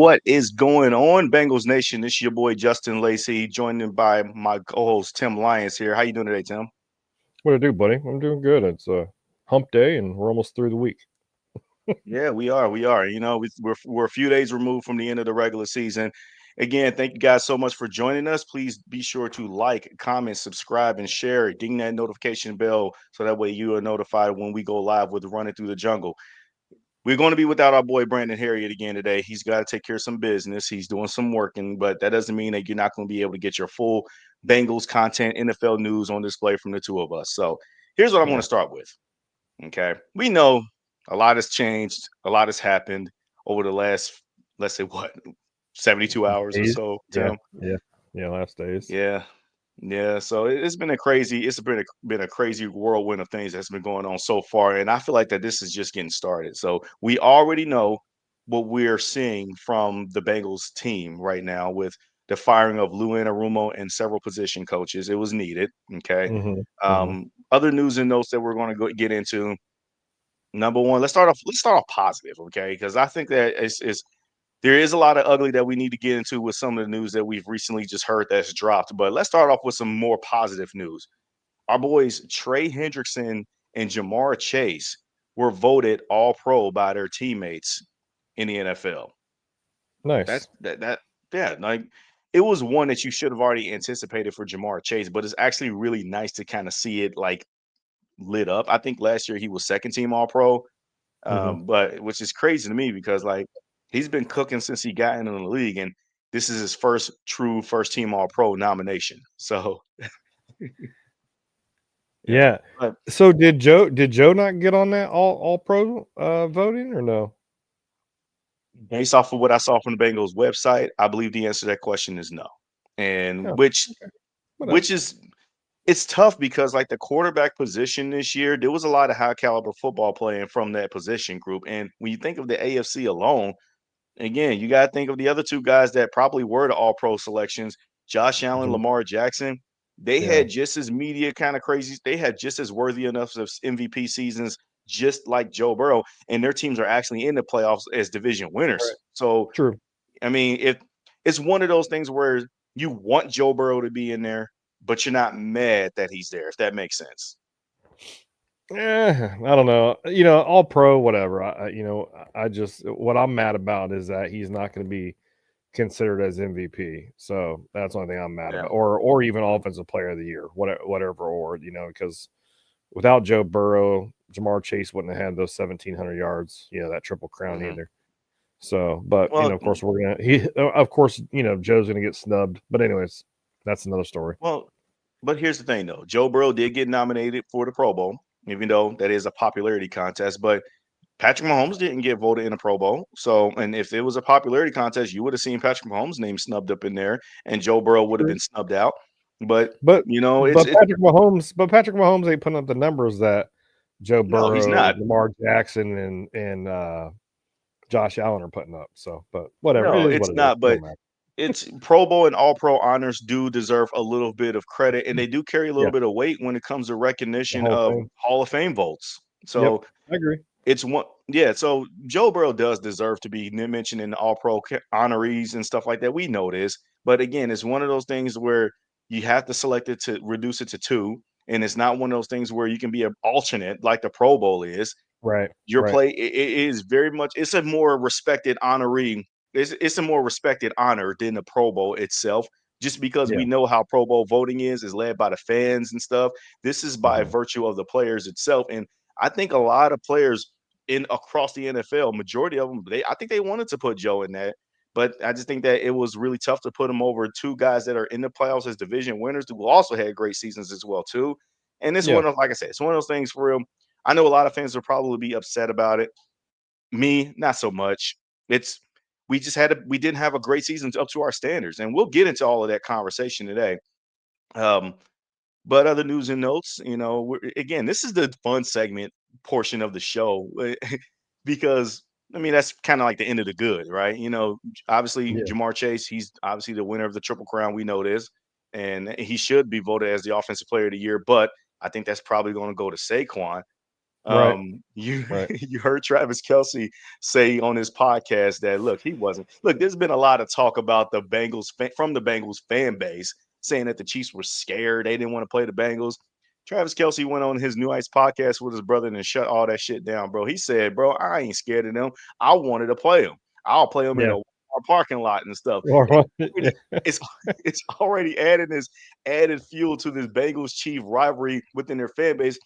What is going on, Bengals Nation? This is your boy Justin Lacey, joined by my co-host Tim Lyons here. How you doing today, Tim? What I do, buddy? I'm doing good. It's hump day, and we're almost through the week. Yeah, we are. We are. We're a few days removed from the end of the regular season. Again, thank you guys so much for joining us. Please be sure to like, comment, subscribe, and share. Ding that notification bell so that way you are notified when we go live with Running Through the Jungle. We're going to be without our boy Brandon Harriet again today. He's got to take care of some business. He's doing some working, but that doesn't mean that you're not going to be able to get your full Bengals content, NFL news on display from the two of us. So here's what I'm going Yeah. to start with. Okay. We know a lot has changed, a lot has happened over the last, let's say, what, 72 hours or Days. so, Yeah. Tim? Yeah. Yeah. Last days. Yeah. Yeah, so it's been a crazy whirlwind of things that's been going on so far, and I feel like that this is just getting started. So we already know what we're seeing from the Bengals team right now with the firing of Lou Anarumo and several position coaches. It was needed. Okay. Mm-hmm. Mm-hmm. Other news and notes that we're going to get into. Number one, let's start off positive, okay? Because I think that is there is a lot of ugly that we need to get into with some of the news that we've recently just heard that's dropped. But let's start off with some more positive news. Our boys Trey Hendrickson and Jamar Chase were voted all pro by their teammates in the NFL. Nice. That yeah, like it was one that you should have already anticipated for Jamar Chase, but it's actually really nice to kind of see it like lit up. I think last year he was second team all pro. Mm-hmm. But which is crazy to me because like he's been cooking since he got into the league, and this is his first true first team All Pro nomination. So yeah, Yeah. but So did Joe not get on that all pro voting or no? based off of what I saw from the Bengals website, I believe the answer to that question is no. And Oh, which okay. Whatever. which is it's tough because like the quarterback position this year, there was a lot of high caliber football playing from that position group. And when you think of the AFC alone, again, you got to think of the other two guys that probably were the all pro selections, Josh Allen, Mm-hmm. Lamar Jackson. They Yeah. had just as media kind of crazy. They had just as worthy enough of MVP seasons, just like Joe Burrow, and their teams are actually in the playoffs as division Right. winners. So, True. I mean, if it's one of those things where you want Joe Burrow to be in there, but you're not mad that he's there, if that makes sense. I don't know. All pro, whatever. I just what I'm mad about is that he's not going to be considered as MVP. So that's the only thing I'm mad Yeah. about, or even Offensive Player of the Year, whatever award. Because without Joe Burrow, Jamar Chase wouldn't have had those 1,700 yards. That triple crown hmm either. So, but Well, of course of course, Joe's gonna get snubbed. But anyways, that's another story. well, but here's the thing, though. Joe Burrow did get nominated for the Pro Bowl, even though that is a popularity contest. But Patrick Mahomes didn't get voted in a Pro Bowl. So, and if it was a popularity contest, you would have seen Patrick Mahomes' name snubbed up in there, and Joe Burrow would have True. been snubbed out. But But it's but it. Patrick Mahomes ain't putting up the numbers that Joe No, he's Burrow, not. Lamar Jackson, and Josh Allen are putting up. So, but whatever, it No, is it's what it is. not. It But don't matter. it's Pro Bowl and All Pro honors do deserve a little bit of credit, and they do carry a Yeah, little bit of weight when it comes to the recognition whole of thing. Hall of Fame votes. Yep, So I agree. it's one, yeah. So Joe Burrow does deserve to be mentioned in the All Pro honorees and stuff like that. We know this, but again, it's one of those things where you have to select it to reduce it to two, and it's not one of those things where you can be an alternate like the Pro Bowl is. Right, Your right. play it is very much it's a more respected honoree. It's a more respected honor than the Pro Bowl itself. Just because Yeah. we know how Pro Bowl voting is led by the fans and stuff. This is by Hmm. virtue of the players itself, and I think a lot of players in across the NFL, majority of them, I think they wanted to put Joe in that, but I just think that it was really tough to put him over two guys that are in the playoffs as division winners who also had great seasons as well too. And it's Yeah. one of like I said, it's one of those things for real. I know a lot of fans will probably be upset about it. Me, not so much. It's we didn't have a great season up to our standards, and we'll get into all of that conversation today. Um, but other news and notes, again, this is the fun segment portion of the show because I mean that's kind of like the end of the good, right? Obviously Yeah. Jamar Chase, he's obviously the winner of the Triple Crown. We know this, and he should be voted as the Offensive Player of the Year. But I think that's probably going to go to Saquon. Right. You Right. you heard Travis Kelsey say on his podcast that look, he wasn't look. There's been a lot of talk about the from the Bengals fan base saying that the Chiefs were scared, they didn't want to play the Bengals. Travis Kelsey went on his New Ice podcast with his brother and shut all that shit down, bro. He said, "Bro, I ain't scared of them. I wanted to play them. I'll play them in Yeah. a parking lot and stuff." Or Already- It's it's already added this added fuel to this Bengals Chief rivalry within their fan base.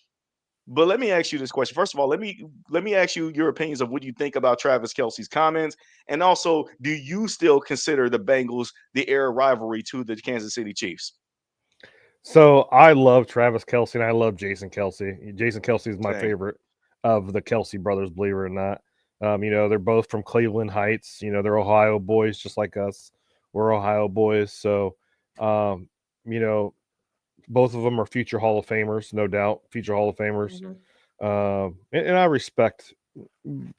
But let me ask you this question. First of all, let me ask you your opinions of what you think about Travis Kelsey's comments, and also, do you still consider the Bengals the heir rivalry to the Kansas City Chiefs? So I love Travis Kelsey and I love Jason Kelsey. Jason Kelsey is my Same. favorite of the Kelsey brothers, believe it or not. They're both from Cleveland Heights. They're Ohio boys just like us. We're Ohio boys. So, um, you know, both of them are future Hall of Famers, no doubt, future Hall of Famers. Mhm. And I respect,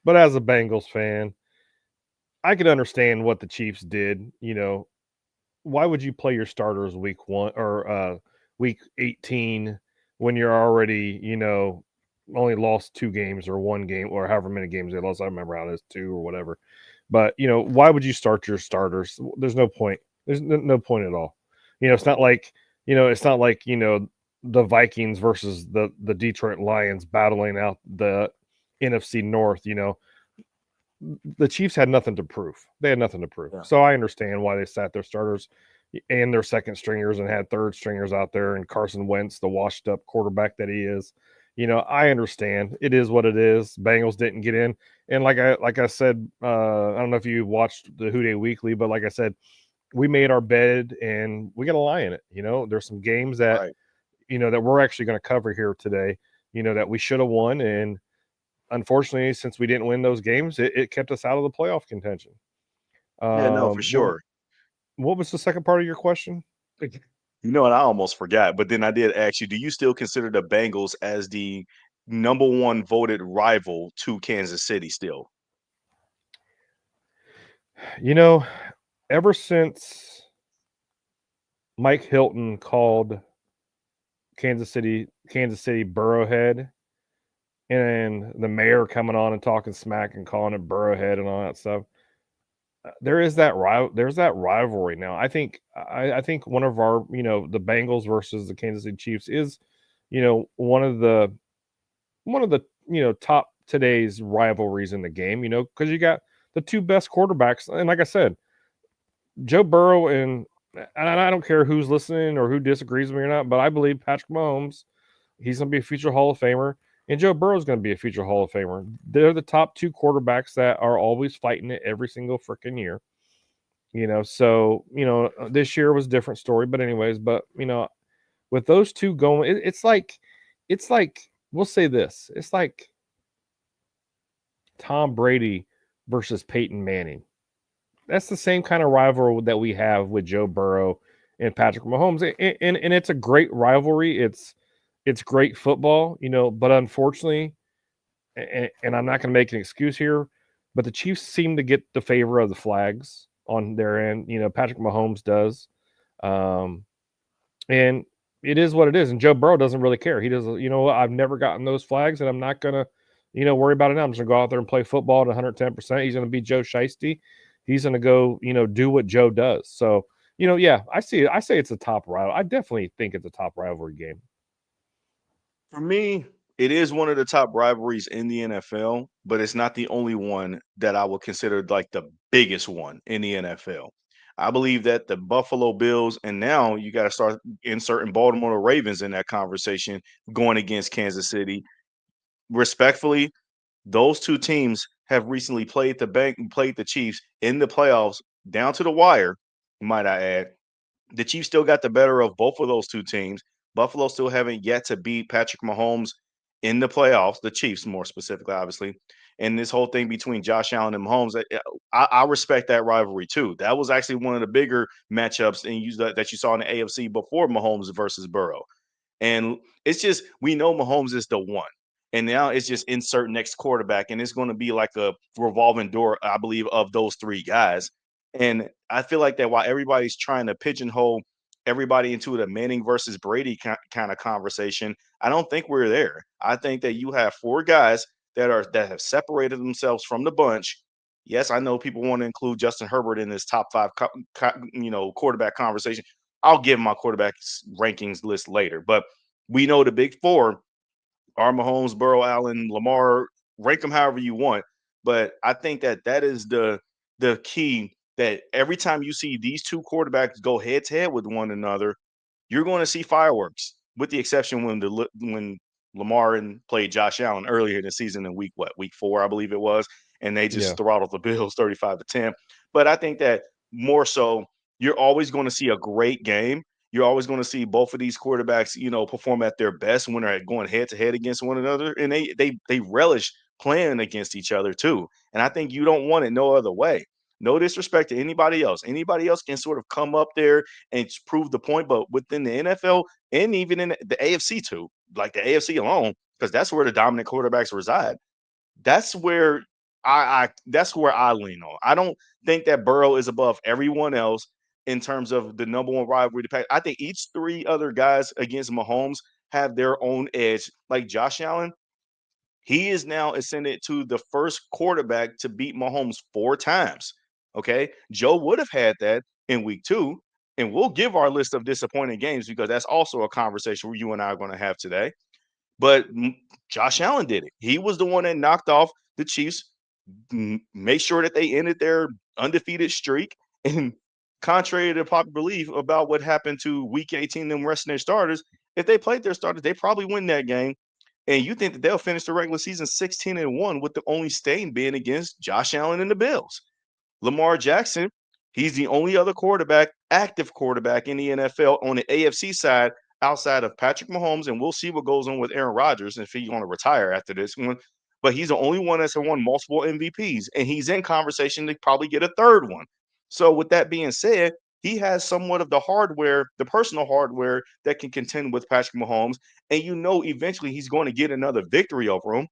but as a Bengals fan, I could understand what the Chiefs did. Why would you play your starters week 1 or week 18 when you're already, only lost 2 games or 1 game or however many games they lost? I remember how it is 2 or whatever. But why would you start your starters? There's no point. There's no point at all. It's not like the Vikings versus the Detroit Lions battling out the NFC North. The Chiefs had nothing to prove. They had nothing to prove. Yeah. So I understand why they sat their starters and their second stringers and had third stringers out there, and Carson Wentz, the washed up quarterback that he is. I understand. It is what it is. Bengals didn't get in. And like I said, I don't know if you watched the Who Day Weekly, but like I said, we made our bed and we got to lie in it. There's some games that Right. that we're actually going to cover here today, that we should have won. And unfortunately, since we didn't win those games, it kept us out of the playoff contention. Yeah. No, for Um, what sure. what was the second part of your question? You know what? I almost forgot, but then I did ask you, do you still consider the Bengals as the number one voted rival to Kansas City still? You know, ever since Mike Hilton called Kansas City Burrowhead, and the mayor coming on and talking smack and calling it Burrowhead and all that stuff, there's that rivalry now. I think one of our, the Bengals versus the Kansas City Chiefs is, one of the top today's rivalries in the game, because you got the two best quarterbacks. And like I said, Joe Burrow and I don't care who's listening or who disagrees with me or not, but I believe Patrick Mahomes, he's going to be a future Hall of Famer, and Joe Burrow is going to be a future Hall of Famer. They're the top two quarterbacks that are always fighting it every single freaking year. So this year was a different story, but anyways, with those two going, it's like we'll say this, it's like Tom Brady versus Peyton Manning. That's the same kind of rivalry that we have with Joe Burrow and Patrick Mahomes, and it's a great rivalry. It's great football, but unfortunately, and I'm not going to make an excuse here, but the Chiefs seem to get the favor of the flags on their end. Patrick Mahomes does, um, and it is what it is. And Joe Burrow doesn't really care. He doesn't. What? I've never gotten those flags, and I'm not gonna, worry about it now. I'm just gonna go out there and play football at 110%. He's gonna be Joe Shiesty. He's gonna go, do what Joe does. So, yeah, I see it. I say it's a top rival. I definitely think it's a top rivalry game. For me, it is one of the top rivalries in the NFL, but it's not the only one that I would consider like the biggest one in the NFL. I believe that the Buffalo Bills, and now you got to start inserting Baltimore Ravens in that conversation going against Kansas City. Respectfully, those two teams have recently played the Chiefs in the playoffs down to the wire, might I add. The Chiefs still got the better of both of those two teams. Buffalo still haven't yet to beat Patrick Mahomes in the playoffs, the Chiefs more specifically, obviously. And this whole thing between Josh Allen and Mahomes, I respect that rivalry too. That was actually one of the bigger matchups that you saw in the AFC before Mahomes versus Burrow. And it's just we know Mahomes is the one. And now it's just insert next quarterback, and it's going to be like a revolving door, I believe, of those three guys. And I feel like that while everybody's trying to pigeonhole everybody into the Manning versus Brady kind of conversation. I don't think we're there. I think that you have four guys that have separated themselves from the bunch. Yes, I know people want to include Justin Herbert in this top five, quarterback conversation. I'll give my quarterback rankings list later, but we know the big four are Mahomes, Burrow, Allen, Lamar. Rank them however you want, but I think that that is the key. That every time you see these two quarterbacks go head to head with one another, you're going to see fireworks. With the exception when Lamar and played Josh Allen earlier in the season in week 4 I believe it was, and they just Yeah. throttled the Bills 35-10. But I think that more so, you're always going to see a great game. You're always going to see both of these quarterbacks, perform at their best when they're going head to head against one another, and they relish playing against each other too. And I think you don't want it no other way. No disrespect to anybody else. Anybody else can sort of come up there and prove the point. But within the NFL and even in the AFC too, like the AFC alone, because that's where the dominant quarterbacks reside. That's where that's where I lean on. I don't think that Burrow is above everyone else in terms of the number one rivalry. I think each three other guys against Mahomes have their own edge. Like Josh Allen, he is now ascended to the first quarterback to beat Mahomes 4 times. Okay. Joe would have had that in week 2. And we'll give our list of disappointing games because that's also a conversation where you and I are going to have today. But Josh Allen did it. He was the one that knocked off the Chiefs, make sure that they ended their undefeated streak. And contrary to popular belief about what happened to week 18, them resting their starters, if they played their starters, they probably win that game. And you think that they'll finish the regular season 16-1 with the only stain being against Josh Allen and the Bills. Lamar Jackson, he's the only other active quarterback in the NFL on the AFC side outside of Patrick Mahomes, and we'll see what goes on with Aaron Rodgers if he's going to retire after this one. But he's the only one that's won multiple MVPs, and he's in conversation to probably get a third one. So, with that being said, he has somewhat of the hardware, the personal hardware that can contend with Patrick Mahomes, and eventually he's going to get another victory over him.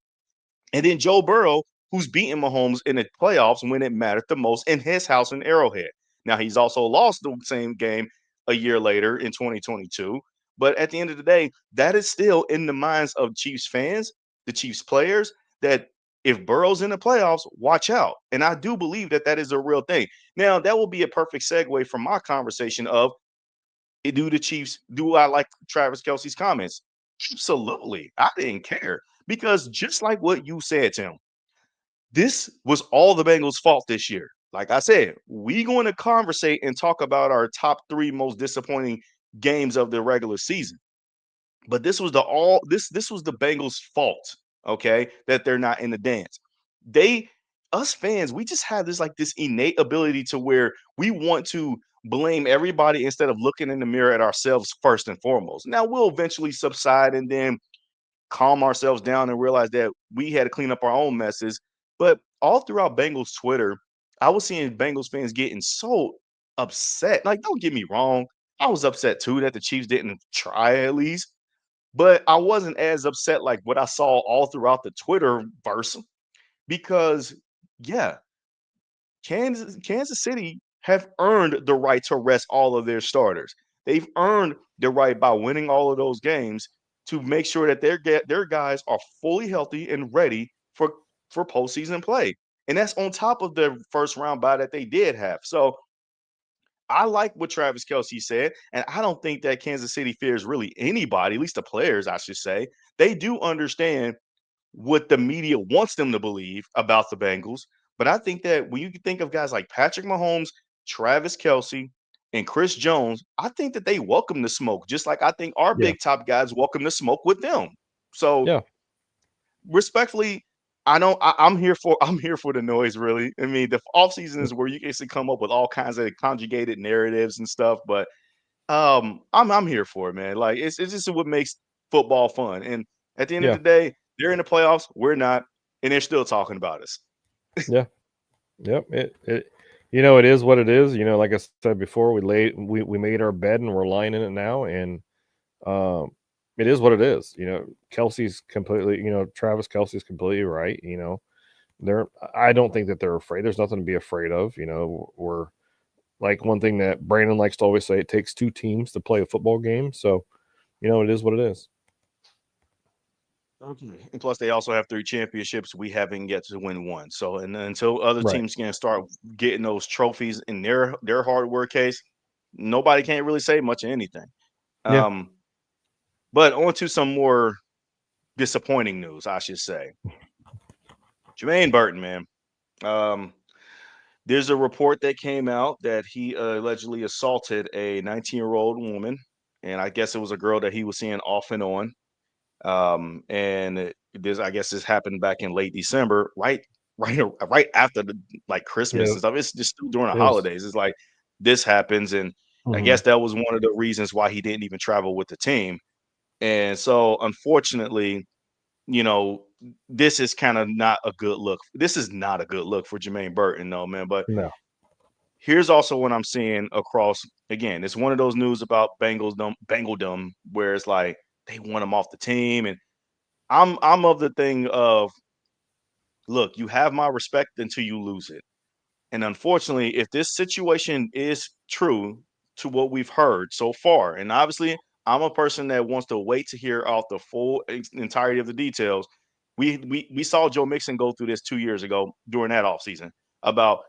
And then Joe Burrow, who's beaten Mahomes in the playoffs when it mattered the most in his house in Arrowhead. Now, he's also lost the same game a year later in 2022. But at the end of the day, that is still in the minds of Chiefs fans, the Chiefs players, that if Burrow's in the playoffs, watch out. And I do believe that that is a real thing. Now, that will be a perfect segue from my conversation of do I like Travis Kelsey's comments? Absolutely. I didn't care because just like what you said, Tim, this was all the Bengals' fault this year. Like I said, we going to conversate and talk about our top 3 most disappointing games of the regular season. But this was the Bengals' fault, okay, that they're not in the dance. They Us fans, we just have this innate ability to where we want to blame everybody instead of looking in the mirror at ourselves first and foremost. Now we'll eventually subside and then calm ourselves down and realize that we had to clean up our own messes. But all throughout Bengals Twitter, I was seeing Bengals fans getting so upset. Like, don't get me wrong, I was upset too that the Chiefs didn't try at least, but I wasn't as upset like what I saw all throughout the Twitter verse because, yeah, Kansas City have earned the right to rest all of their starters. They've earned the right by winning all of those games to make sure that their guys are fully healthy and ready for postseason play. And that's on top of the first round bye that they did have. So I like what Travis Kelsey said, and I don't think that Kansas City fears really anybody, at least the players, I should say. They do understand what the media wants them to believe about the Bengals. But I think that when you think of guys like Patrick Mahomes, Travis Kelsey, and Chris Jones, I think that they welcome the smoke, just like I think our Yeah. big top guys welcome the smoke with them. So Yeah. respectfully, I'm here for I'm here for the noise, really. I mean, the off season is where you get to come up with all kinds of conjugated narratives and stuff, but I'm here for it, man. Like it's just what makes football fun. And at the end of Yeah. the day, they're in the playoffs, we're not, and they're still talking about us. Yeah. Yep. It is what it is. Like I said before, we made our bed and we're lying in it now, and um, it is what it is. Kelsey's completely. Travis Kelsey's completely right. They're. I don't think that they're afraid. There's nothing to be afraid of. We're like one thing that Brandon likes to always say, it takes two teams to play a football game. So, it is what it is. Okay. And plus, they also have 3 championships. We haven't yet to win one. So, and then until other Right. teams can start getting those trophies in their hard work case, nobody can't really say much of anything. Yeah. Um, but on to some more disappointing news, I should say. Jermaine Burton, man. Um, there's a report that came out that he allegedly assaulted a 19-year-old woman, and I guess it was a girl that he was seeing off and on. This, I guess, this happened back in late December, right after the like Christmas Yeah. and stuff. It's just still during the It was. holidays. It's like this happens, and I Mhm. guess that was one of the reasons why he didn't even travel with the team. And so, unfortunately, you know, this is kind of not a good look. This is not a good look for Jermaine Burton, though, man. But No. here's also what I'm seeing across. Again, it's one of those news about Bengaldom, where it's like they want him off the team, and I'm of the thing of, look, you have my respect until you lose it. And unfortunately, if this situation is true to what we've heard so far, and obviously I'm a person that wants to wait to hear out the full entirety of the details. We saw Joe Mixon go through this 2 years ago during that offseason about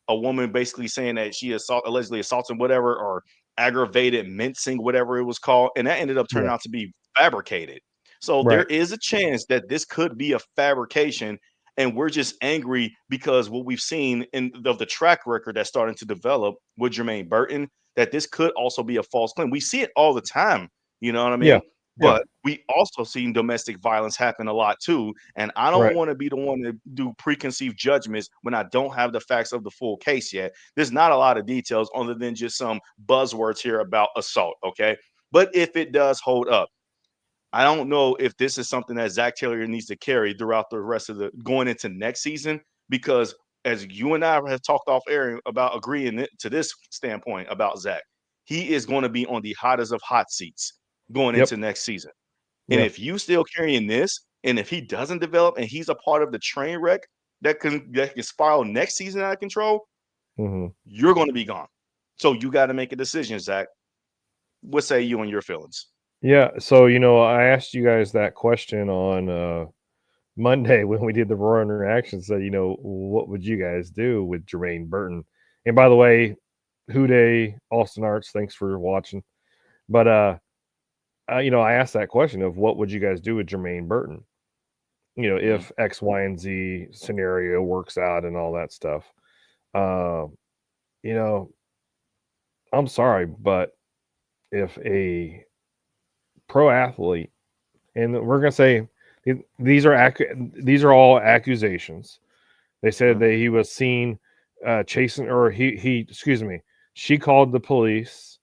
a woman basically saying that she allegedly assaulted whatever, or aggravated mincing, whatever it was called, and that ended up turning Yeah. out to be fabricated. So there Right. is a chance that this could be a fabrication, and we're just angry because what we've seen in of the track record that's starting to develop with Jermaine Burton, that this could also be a false claim. We see it all the time, you know what I Yeah. mean? Yeah. But we also seen domestic violence happen a lot too. And I don't Right. want to be the one to do preconceived judgments when I don't have the facts of the full case yet. There's not a lot of details other than just some buzzwords here about assault. Okay. But if it does hold up, I don't know if this is something that Zach Taylor needs to carry throughout the rest of the going into next season, because as you and I have talked off air about agreeing to this standpoint about Zach, he is going to be on the hottest of hot seats going Yep. into next season. And Yeah. if you still carrying this, and if he doesn't develop and he's a part of the train wreck that can spiral next season out of control, Mhm. you're going to be gone. So you got to make a decision, Zach. What say you and your feelings? Yeah. So, I asked you guys that question on Monday when we did the Raw interaction. Said, what would you guys do with Jermaine Burton? And by the way, Houday, Austin Arts, thanks for watching. But I asked that question of what would you guys do with Jermaine Burton? Mhm. If X, Y, and Z scenario works out and all that stuff. Uh, you know, I'm sorry, but if a pro athlete, and we're gonna say these are all accusations. They said Mhm. that he was seen chasing, or excuse me, she called the police,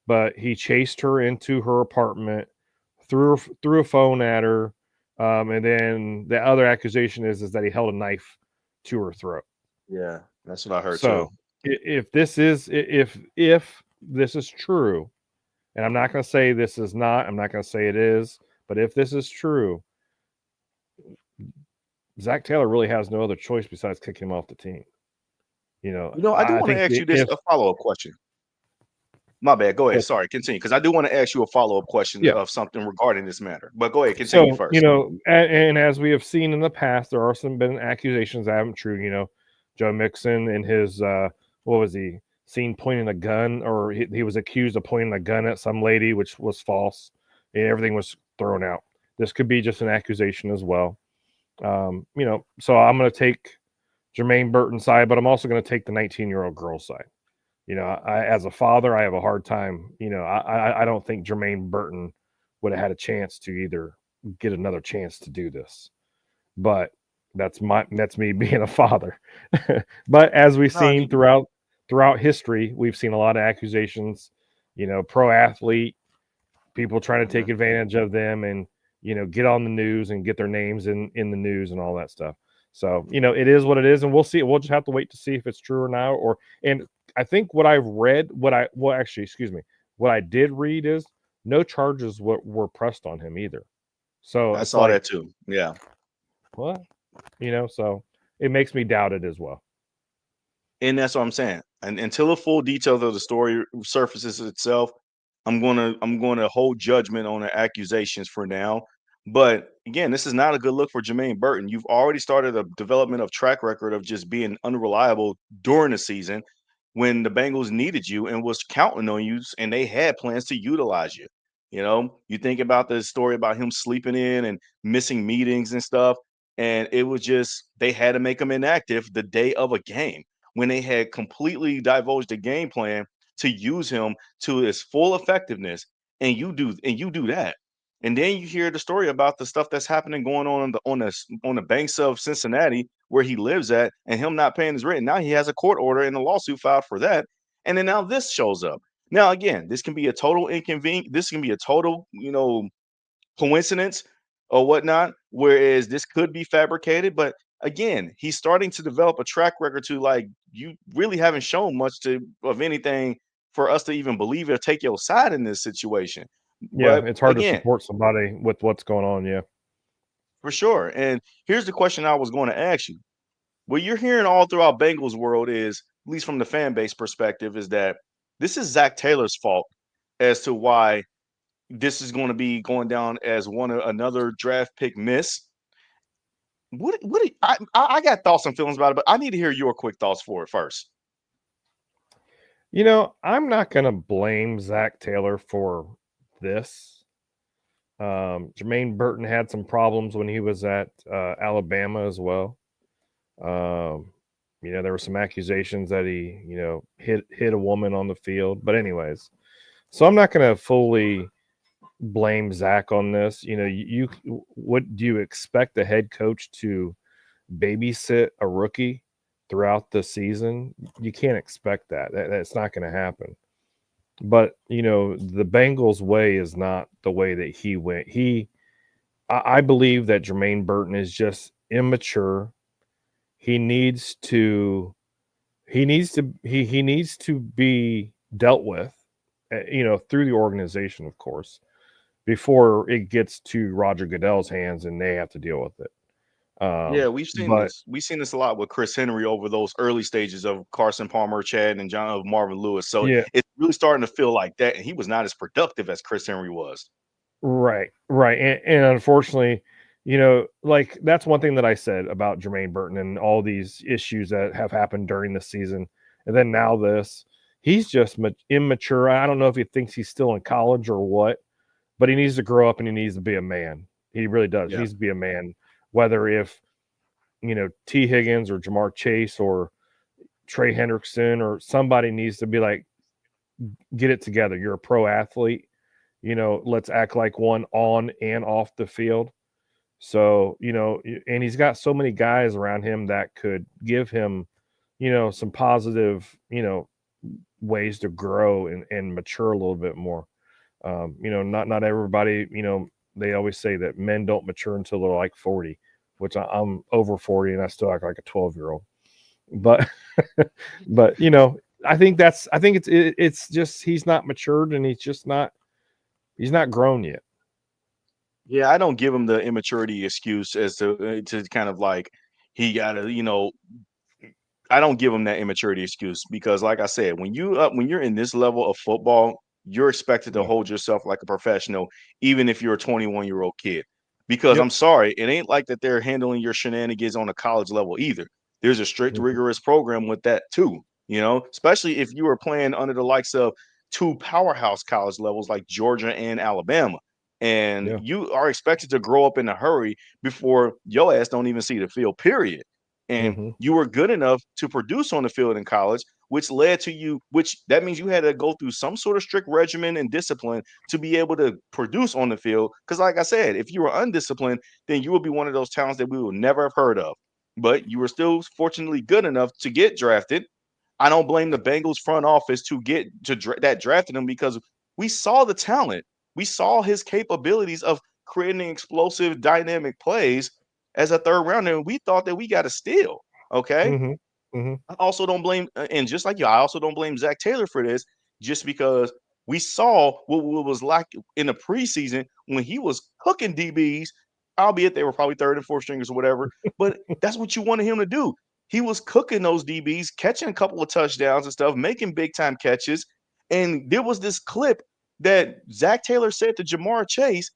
but he chased her into her apartment, threw a phone at her, and then the other accusation is that he held a knife to her throat. Yeah, that's what I heard too. So if this is if this is true, and I'm not going to say this is not, I'm not going to say it is, but if this is true, Zach Taylor really has no other choice besides kicking him off the team. I do I want to think ask you this if a follow up question. My bad. Go ahead. well, Sorry, continue. Because I do want to ask you a follow up question yeah. of something regarding this matter. But go ahead, continue So first. and as we have seen in the past, there are some been accusations that haven't true. Joe Mixon and his what was he seen pointing a gun, or he was accused of pointing a gun at some lady, which was false, and everything was thrown out. This could be just an accusation as well. So I'm going to take Jermaine Burton's side, but I'm also going to take the 19-year-old girl's side. As a father, I have a hard time. I don't think Jermaine Burton would have had a chance to either get another chance to do this. But that's me being a father. But as we've No, I seen mean, throughout history, we've seen a lot of accusations. Pro athlete, people trying to take mhm. advantage of them, and get on the news and get their names in the news and all that stuff. So it is what it is, and we'll see. We'll just have to wait to see if it's true or not. And I think what I've read, actually, excuse me, what I did read is no charges were pressed on him either. So I it's saw like, that too. Yeah. what? So it makes me doubt it as well. And that's what I'm saying. And until the full details of the story surfaces itself, I'm gonna hold judgment on the accusations for now. But again, this is not a good look for Jermaine Burton. You've already started a development of track record of just being unreliable during the season when the Bengals needed you and was counting on you, and they had plans to utilize you. You think about the story about him sleeping in and missing meetings and stuff, and it was just they had to make him inactive the day of a game when they had completely divulged the game plan to use him to his full effectiveness, and you do that. And then you hear the story about the stuff that's happening going on the banks of Cincinnati where he lives at, and him not paying his rent. Now he has a court order and a lawsuit filed for that. And then now this shows up. Now again, this can be a total inconvenience. This can be a total, coincidence or whatnot. Whereas this could be fabricated, but again, he's starting to develop a track record to like you really haven't shown much to of anything for us to even believe or take your side in this situation. Yeah, But it's hard to again, support somebody with what's going on. Yeah. for sure. And here's the question I was going to ask you. What you're hearing all throughout Bengals world is, at least from the fan base perspective, is that this is Zach Taylor's fault as to why this is going to be going down as another draft pick miss. I got thoughts and feelings about it, but I need to hear your quick thoughts for it first. I'm not going to blame Zach Taylor for this. Jermaine Burton had some problems when he was at Alabama as well. There were some accusations that he, hit a woman on the field. But anyways, so I'm not going to fully blame Zach on this. What do you expect the head coach to babysit a rookie throughout the season? You can't expect that. That's not going to happen. But the Bengals way is not the way that he went. I believe that Jermaine Burton is just immature. He needs to be dealt with, through the organization, of course, before it gets to Roger Goodell's hands and they have to deal with it. Yeah, we've seen But this. We've seen this a lot with Chris Henry over those early stages of Carson Palmer, Chad, and John of Marvin Lewis. So yeah, it's really starting to feel like that. And he was not as productive as Chris Henry was. right, and unfortunately, like that's one thing that I said about Jermaine Burton and all these issues that have happened during the season, and then now this. He's just immature. I don't know if he thinks he's still in college or what, but he needs to grow up and he needs to be a man. He really does. He Yeah. needs to be a man. Whether if T. Higgins or Jamar Chase or Trey Hendrickson or somebody needs to be like, get it together. You're a pro athlete. Let's act like one on and off the field. So, and he's got so many guys around him that could give him, some positive, ways to grow and mature a little bit more. Not everybody, they always say that men don't mature until they're like 40, which I'm over 40 and I still act like a 12-year-old. But, but I think it's just he's not matured and he's not grown yet. Yeah, I don't give him the immaturity excuse as to kind of like he got to, I don't give him that immaturity excuse because, like I said, when you're in this level of football, you're expected to Yeah. hold yourself like a professional, even if you're a 21-year-old kid. Because I'm Yep. sorry, it ain't like that they're handling your shenanigans on a college level either. There's a strict, Mhm. rigorous program with that too. Especially if you are playing under the likes of two powerhouse college levels like Georgia and Alabama, and Yeah. you are expected to grow up in a hurry before your ass don't even see the field. Period. And Hmm. you were good enough to produce on the field in college, which led to you, which that means you had to go through some sort of strict regimen and discipline to be able to produce on the field. Because, like I said, if you were undisciplined, then you would be one of those talents that we will never have heard of. But you were still fortunately good enough to get drafted. I don't blame the Bengals front office to get that drafted him because we saw the talent. We saw his capabilities of creating explosive, dynamic plays as a third rounder, and we thought that we got a steal. Okay. Hmm. Hmm. I also don't blame, and just like you, I also don't blame Zach Taylor for this, just because we saw what was like in the preseason when he was cooking DBs, albeit they were probably third and fourth stringers or whatever. But that's what you wanted him to do. he was cooking those DBs, catching a couple of touchdowns and stuff, making big time catches. And there was this clip that Zach Taylor said to Jamar Chase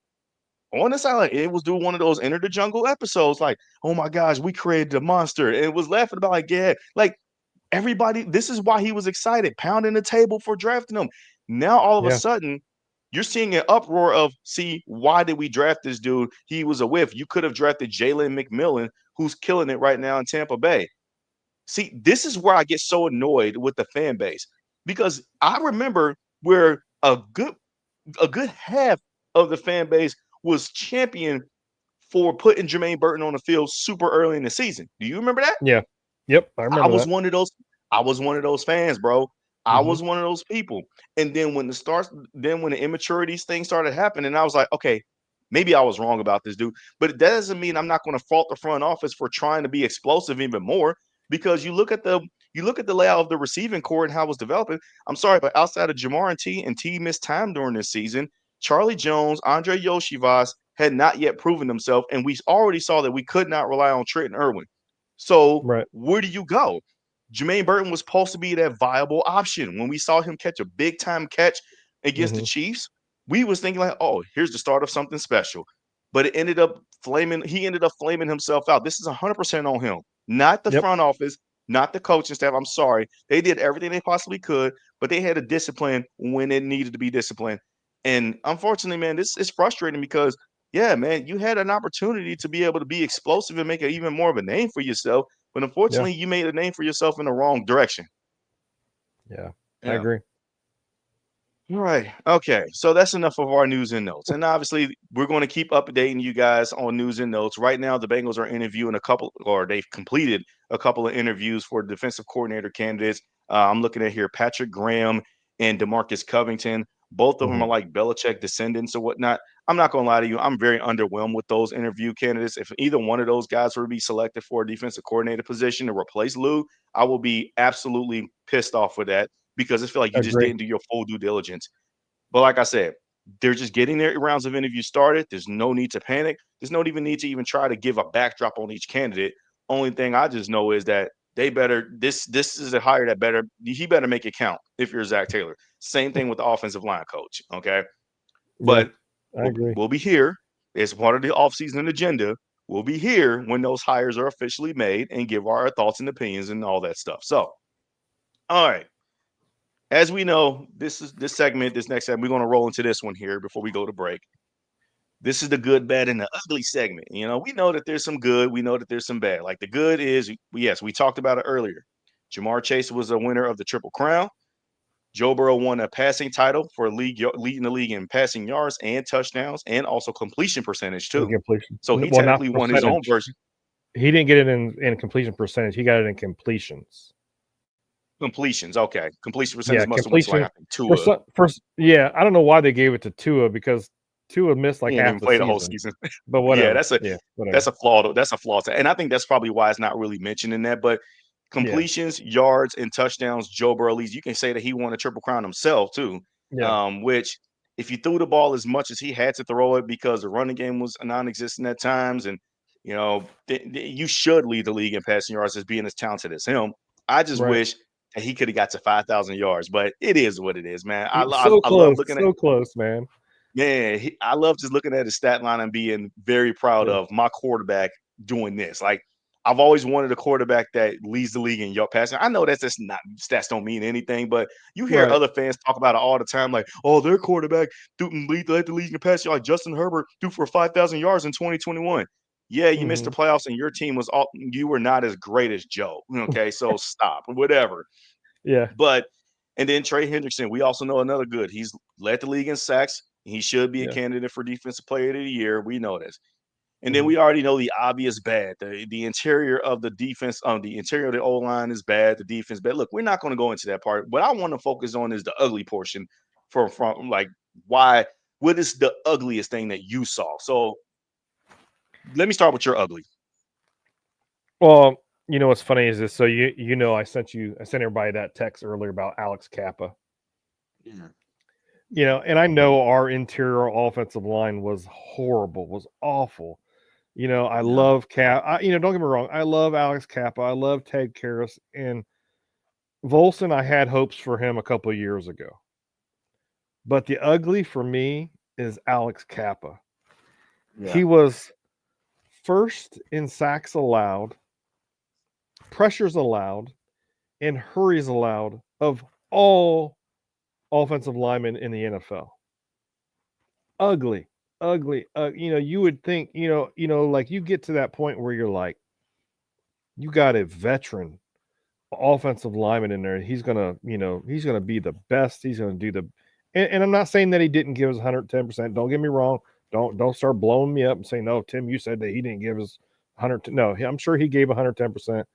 on the sideline. It was doing one of those Enter the Jungle episodes, like, oh my gosh, we created a monster. And it was laughing about, like, yeah, like everybody, this is why he was excited, pounding the table for drafting him. Now, all of a Yeah. sudden, you're seeing an uproar of, see, why did we draft this dude? He was a whiff. You could have drafted Jalen McMillan, who's killing it right now in Tampa Bay. See, this is where I get so annoyed with the fan base because I remember where a good half of the fan base was champion for putting Jermaine Burton on the field super early in the season. Do you remember that? Yeah. Yep. I I remember was that. one of those. I was one of those fans, bro. I Hmm. was one of those people. And then when the immaturities thing started happening, I was like, okay, maybe I was wrong about this dude. But that doesn't mean I'm not going to fault the front office for trying to be explosive even more. Because you look at the layout of the receiving core and how it was developing. I'm sorry, but outside of Jamar and T missed time during this season, Charlie Jones, Andre Yoshivas had not yet proven themselves, and we already saw that we could not rely on Trenton Irwin. So Right. where do you go? Jermaine Burton was supposed to be that viable option. When we saw him catch a big time catch against the Hmm. Chiefs, we was thinking like, oh, here's the start of something special. But it ended up flaming. He ended up flaming himself out. This is 100% on him, not the Yep. front office, not the coaching staff. I'm sorry, they did everything they possibly could, but they had a discipline when it needed to be disciplined. And unfortunately, man, this is frustrating because yeah, man, you had an opportunity to be able to be explosive and make it even more of a name for yourself. But Yeah. unfortunately, you made a name for yourself in the wrong direction. Yeah. I Yeah. agree. All right. Okay. So that's enough of our news and notes. And obviously, we're going to keep updating you guys on news and notes. Right now, the Bengals are interviewing a couple, or they've completed a couple of interviews for defensive coordinator candidates. I'm looking at here Patrick Graham and Demarcus Covington. Both of them Hmm. are like Belichick descendants or whatnot. I'm not going to lie to you. I'm very underwhelmed with those interview candidates. If either one of those guys were to be selected for a defensive coordinator position to replace Lou, I will be absolutely pissed off with that because I feel like you just Agree. didn't do your full due diligence. But like I said, they're just getting their rounds of interviews started. There's no need to panic. There's no even need to even try to give a backdrop on each candidate. Only thing I just know is that they better this is a hire that better he better make it count if you're Zach Taylor. Same thing with the offensive line coach. Okay. Yeah. But I agree. we'll be here. It's part of the offseason agenda. We'll be here when those hires are officially made and give our thoughts and opinions and all that stuff. So, all right. As we know, this segment, this next segment, we're going to roll into this one here before we go to break. This is the good, bad, and the ugly segment. We know that there's some good. We know that there's some bad. Like the good is, yes, we talked about it earlier. Jamar Chase was a winner of the Triple Crown. Joe Burrow won a passing title for leading the league in passing yards and touchdowns, and also completion percentage And too. completion. So he Well, not technically won his own percentage. version. He didn't get it in completion percentage. He got it in completions. Completions, okay. Completion Yeah, percentage must have went to like completion I think Tua. yeah, I don't know why they gave it to Tua because Tua missed He like didn't half even the play the whole season. season. But Yeah, whatever. Yeah, that's whatever. a flaw. That's a flaw. And I think that's probably why it's not really mentioned in that. But Yeah, completions, yards, and touchdowns, Joe Burrow leads. You can say that he won a triple crown himself too. yeah, Which if you threw the ball as much as he had to throw it because the running game was non-existent at times, and you should lead the league in passing yards as being as talented as him. I just right. wish that he could have got to 5,000 yards, but it is what it is, man. I love So looking at. close, man. Man, I love just looking at his stat line and being very proud Yeah, of my quarterback doing this. Like I've always wanted a quarterback that leads the league in yard passing. I know that's just not stats don't mean anything, but you hear right. other fans talk about it all the time, like, oh, their quarterback led the league in passing, like Justin Herbert threw for 5,000 yards in 2021. Yeah, you missed the Hmm. playoffs and your team was all you were not as great as Joe. Okay, so stop, whatever. Yeah, But and then Trey Hendrickson, we also know another good. He's led the league in sacks. He should be a yeah. candidate for defensive player of the year. We know this. And then Hmm. we already know the obvious bad. The interior of the defense, the interior of the O line is bad. The defense bad. Look, we're not going to go into that part. What I want to focus on is the ugly portion from like why. What is the ugliest thing that you saw? So let me start with your ugly. Well, you know what's funny is this. So I sent everybody that text earlier about Alex Kappa. Yeah. And I know our interior offensive line was horrible, was awful. I Yeah. love Cap. Don't get me wrong. I love Alex Kappa. I love Ted Karras and Volson. I had hopes for him a couple of years ago, but the ugly for me is Alex Kappa. Yeah. He was first in sacks allowed, pressures allowed, and hurries allowed of all offensive linemen in the NFL. Ugly, ugly. You would think, like you get to that point where you're like, you got a veteran offensive lineman in there. He's gonna be the best. He's gonna do the, and I'm not saying that he didn't give us 110%. Don't get me wrong. Don't start blowing me up and saying, no, Tim, you said that he didn't give us 100. No, I'm sure he gave 110%,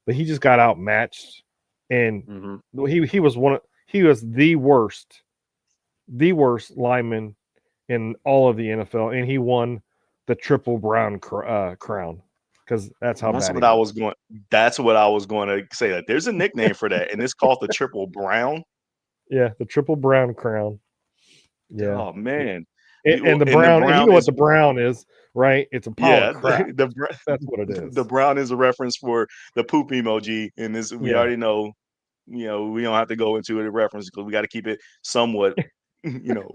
but he just got outmatched, and Hmm. he was the worst lineman in all of the NFL, and he won the triple brown crown because that's how That's bad he what I was. was going. That's what I was going to say. That there's a nickname for that, and it's called the Triple Brown. Yeah, the triple brown crown. Yeah. Oh man, And the and the brown, and you brown know what is the brown is, right? It's a pile of yeah. crap. That's what it The is. brown is a reference for the poop emoji, and this we Yeah. already know. We don't have to go into it in reference because we got to keep it somewhat, you know,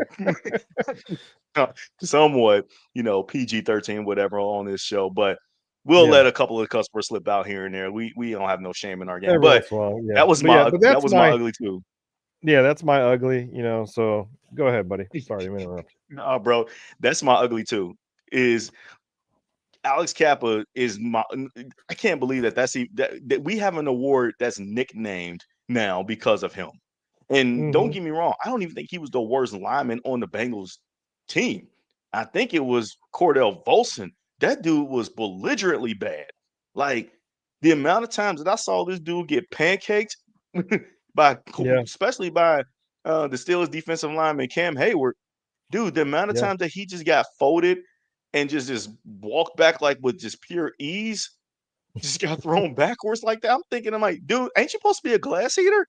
somewhat, PG-13, whatever on this show. But we'll Yeah. let a couple of customers slip out here and there. We don't have no shame in our game. Every But once in a while. Yeah. that was But yeah, my but that that's was my my ugly too. yeah, that's my ugly, so go ahead, buddy. Sorry to interrupt. Nah, bro, that's my ugly too. Is Alex Kappa is my. I can't believe that we have an award that's nicknamed now because of him. And don't Mhm. get me wrong, I don't even think he was the worst lineman on the Bengals team. I think it was Cordell Volson. That dude was belligerently bad. Like the amount of times that I saw this dude get pancaked Yeah. especially by the Steelers defensive lineman Cam Hayward. Dude, the amount of Yeah. times that he just got folded and just walked back like with just pure ease, just got thrown backwards like that. I'm like, dude, ain't you supposed to be a glass eater?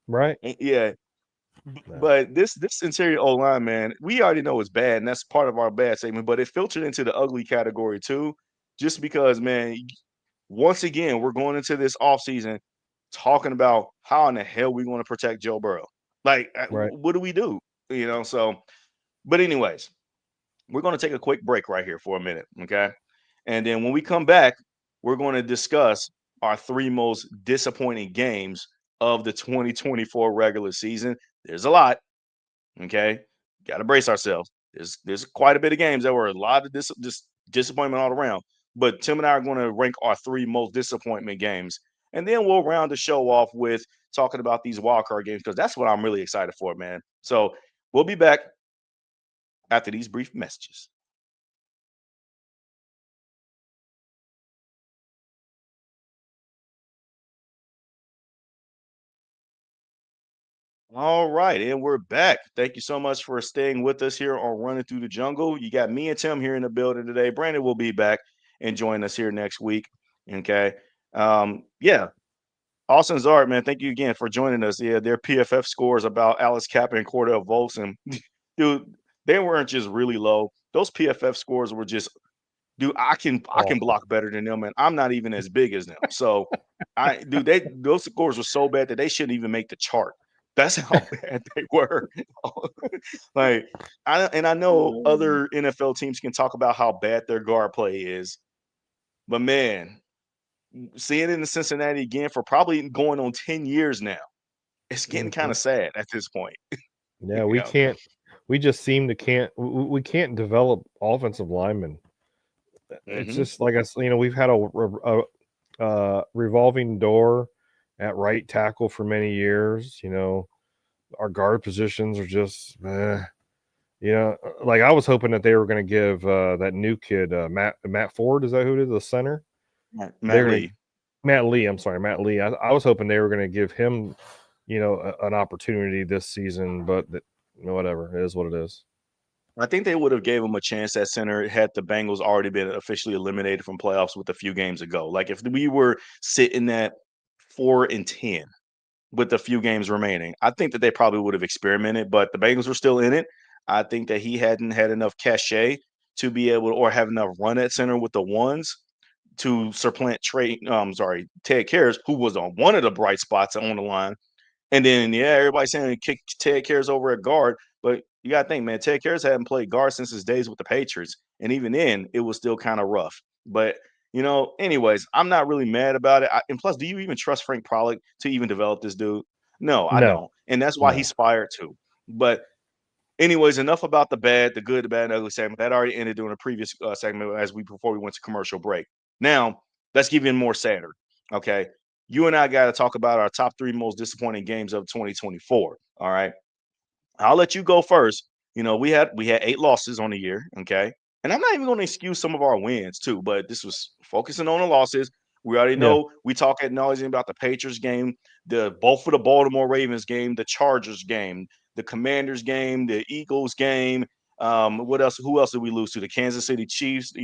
Right? Yeah, No. but this interior O line, man, we already know it's bad, and that's part of our bad segment. But it filtered into the ugly category too, just because, man. Once again, we're going into this offseason talking about how in the hell we want to protect Joe Burrow. Like, Right. what do we do? So. But anyways, we're going to take a quick break right here for a minute, okay? And then when we come back, we're going to discuss our three most disappointing games of the 2024 regular season. There's a lot, okay? Got to brace ourselves. There's quite a bit of games that were a lot of disappointment all around. But Tim and I are going to rank our three most disappointment games, and then we'll round the show off with talking about these wildcard games because that's what I'm really excited for, man. So we'll be back after these brief messages. All right, and we're back. Thank you so much for staying with us here on Running Through the Jungle. You got me and Tim here in the building today. Brandon will be back and join us here next week. Okay. Yeah. Austin Zard, man, thank you again for joining us. Yeah, their PFF scores about Alice Kappa and Cordell Volson. Dude, they weren't just really low. Those PFF scores were just, dude, I can Awful. block better than them, and I'm not even as big as them. So those scores were so bad that they shouldn't even make the chart. That's how bad they were. Like I know other NFL teams can talk about how bad their guard play is, but man, seeing it in Cincinnati again for probably going on 10 years now, it's getting kind Mhm. of sad at this point. Yeah, we Yeah. can't we just seem to can't we can't develop offensive linemen. It's Hmm. just like we've had a revolving door at right tackle for many years. Our guard positions are just, like I was hoping that they were going to give that new kid Matt Ford. Is that who it is? The center. Matt They're going to Lee. Matt Lee. I'm sorry, Matt Lee. I was hoping they were going to give him, an opportunity this season, but whatever. It is what it is. I think they would have gave him a chance at center had the Bengals already been officially eliminated from playoffs with a few games ago. Like if we were sitting at 4-10 with a few games remaining, I think that they probably would have experimented. But the Bengals were still in it. I think that he hadn't had enough cachet to be able or have enough run at center with the ones to supplant Ted Karras, who was on one of the bright spots on the line. And then everybody's saying kick Ted Karras over at guard, but you gotta think, man, Ted Karras hadn't played guard since his days with the Patriots, and even then, it was still kind of rough. But anyways, I'm not really mad about it. And plus, do you even trust Frank Pollock to even develop this dude? No, I No, don't, and that's why no. he's fired too. But anyways, enough about the bad, the good, the bad, and ugly segment. That already ended during a previous segment before we went to commercial break. Now let's give you more sadder. Okay, you and I got to talk about our top three most disappointing games of 2024. All right, I'll let you go first. We had 8 losses on the year. Okay, and I'm not even going to excuse some of our wins too, but this was focusing on the losses. We already Yeah. know we talk ad nauseum about the Patriots game, the both for the Baltimore Ravens game, the Chargers game, the Commanders game, the Eagles game. What else? Who else did we lose to? The Kansas City Chiefs.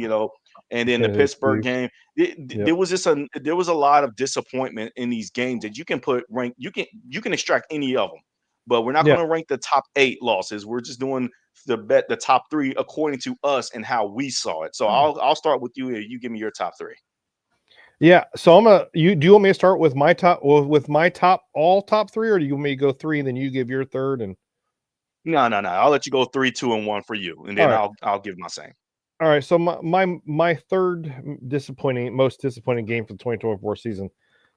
And then the Kansas City Pittsburgh Chiefs. game. Yep. There was a lot of disappointment in these games that you can put rank. You can extract any of them, but we're not going Yeah. to rank the top 8 losses. We're just doing the top three according to us and how we saw it. So I'll start with you. You give me your top three. Yeah. So do you want me to start with my top all top three, or do you want me to go three and then you give your third? And No, no, no. I'll let you go 3, 2, and 1 for you, and all then right. I'll give my same. All right. So my third most disappointing game for the 2024 season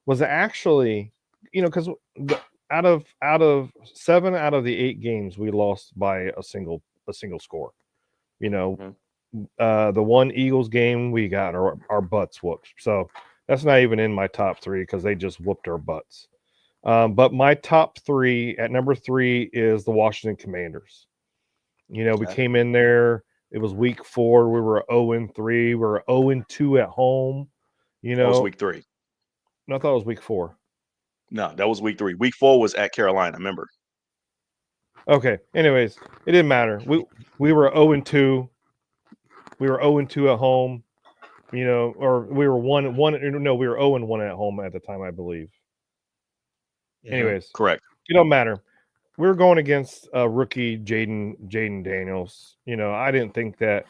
was actually, because out of 7 out of the 8 games we lost by a single score. You know, Mhm. the one Eagles game we got our butts whooped. So that's not even in my top 3 because they just whooped our butts. But my top 3 at number 3 is the Washington Commanders. We Okay. came in there. It was week 4. We were 0-3. We were 0-2 at home. That was week 3. No, I thought it was week 4. No, that was week 3. Week 4 was at Carolina. Remember? Okay. Anyways, it didn't matter. We were 0-2. We were 0-2 at home. Or we were 1-1. No, we were 0-1 at home at the time, I believe. Anyways, Correct. it don't matter. We were going against rookie Jaden Daniels. I didn't think that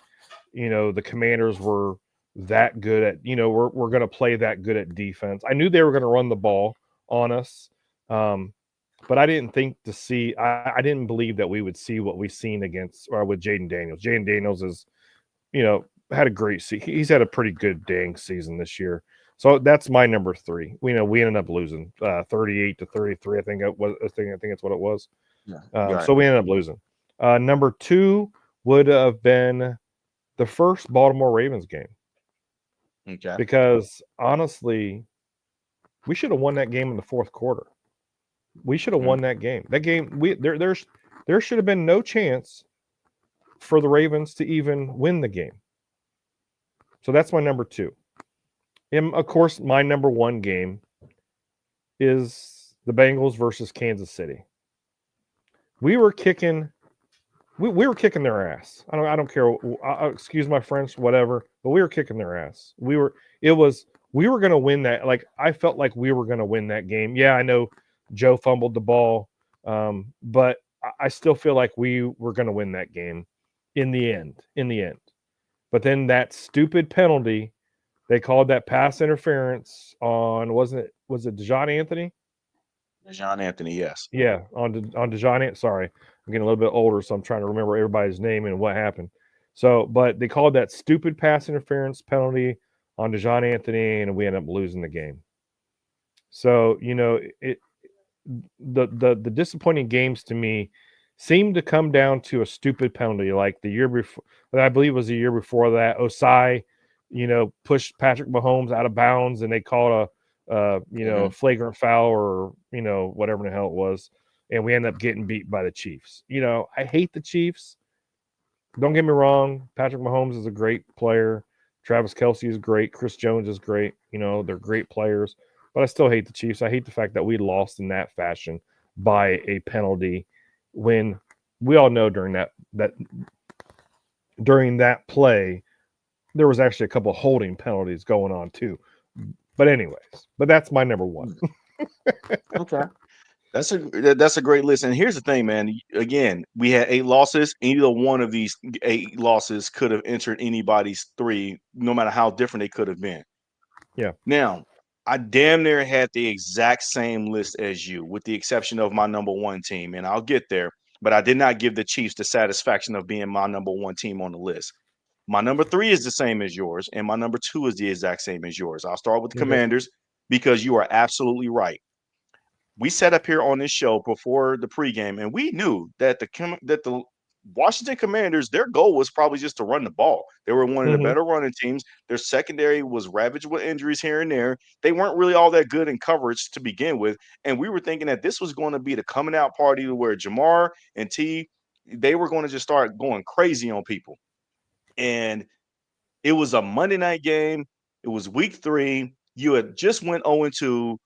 the Commanders were that good at we're going to play that good at defense. I knew they were going to run the ball on us, but I didn't think to see. I didn't believe that we would see what we've seen against or with Jaden Daniels. Jaden Daniels is had a great season. He's had a pretty good dang season this year. So that's my number 3. We ended up losing 38-33. I think it was. I think that's what it was. Yeah. Got So it. we ended up losing. Number 2 would have been the first Baltimore Ravens game Okay. because honestly, we should have won that game in the fourth quarter. We should have Mhm. won that game. That game, there should have been no chance for the Ravens to even win the game. So that's my number 2. And of course, my number 1 game is the Bengals versus Kansas City. We were kicking their ass. I don't care. Excuse my French, whatever. But we were kicking their ass. We were going to win that. Like I felt like we were going to win that game. Yeah, I know Joe fumbled the ball, but I still feel like we were going to win that game in the end. But then that stupid penalty, they called that pass interference on was it DeJohn Anthony? John Anthony, yes. Yeah, on DeJohn. Sorry, I'm getting a little bit older, so I'm trying to remember everybody's name and what happened. So, but they called that stupid pass interference penalty on DeJohn Anthony, and we ended up losing the game. So, the disappointing games to me seem to come down to a stupid penalty, like the year before. I believe it was the year before that. Osai, pushed Patrick Mahomes out of bounds, and they called a flagrant foul or whatever the hell it was, and we end up getting beat by the Chiefs. I hate the Chiefs. Don't get me wrong. Patrick Mahomes is a great player. Travis Kelce is great. Chris Jones is great. They're great players, but I still hate the Chiefs. I hate the fact that we lost in that fashion by a penalty when we all know during that play there was actually a couple of holding penalties going on too. But anyways, that's my number 1. Okay. That's a great list. And here's the thing, man. Again, we had 8 losses. Either one of these 8 losses could have entered anybody's three, no matter how different they could have been. Yeah. Now, I damn near had the exact same list as you, with the exception of my number one team, and I'll get there. But I did not give the Chiefs the satisfaction of being my number one team on the list. My number three is the same as yours, and my number two is the exact same as yours. I'll start with the Okay. Commanders because you are absolutely right. We sat up here on this show before the pregame, and we knew that the Washington Commanders, their goal was probably just to run the ball. They were one of the Hmm. better running teams. Their secondary was ravaged with injuries here and there. They weren't really all that good in coverage to begin with, and we were thinking that this was going to be the coming out party where Jamar and T, they were going to just start going crazy on people. And it was a Monday night game. It was week 3. You had just went 0-2,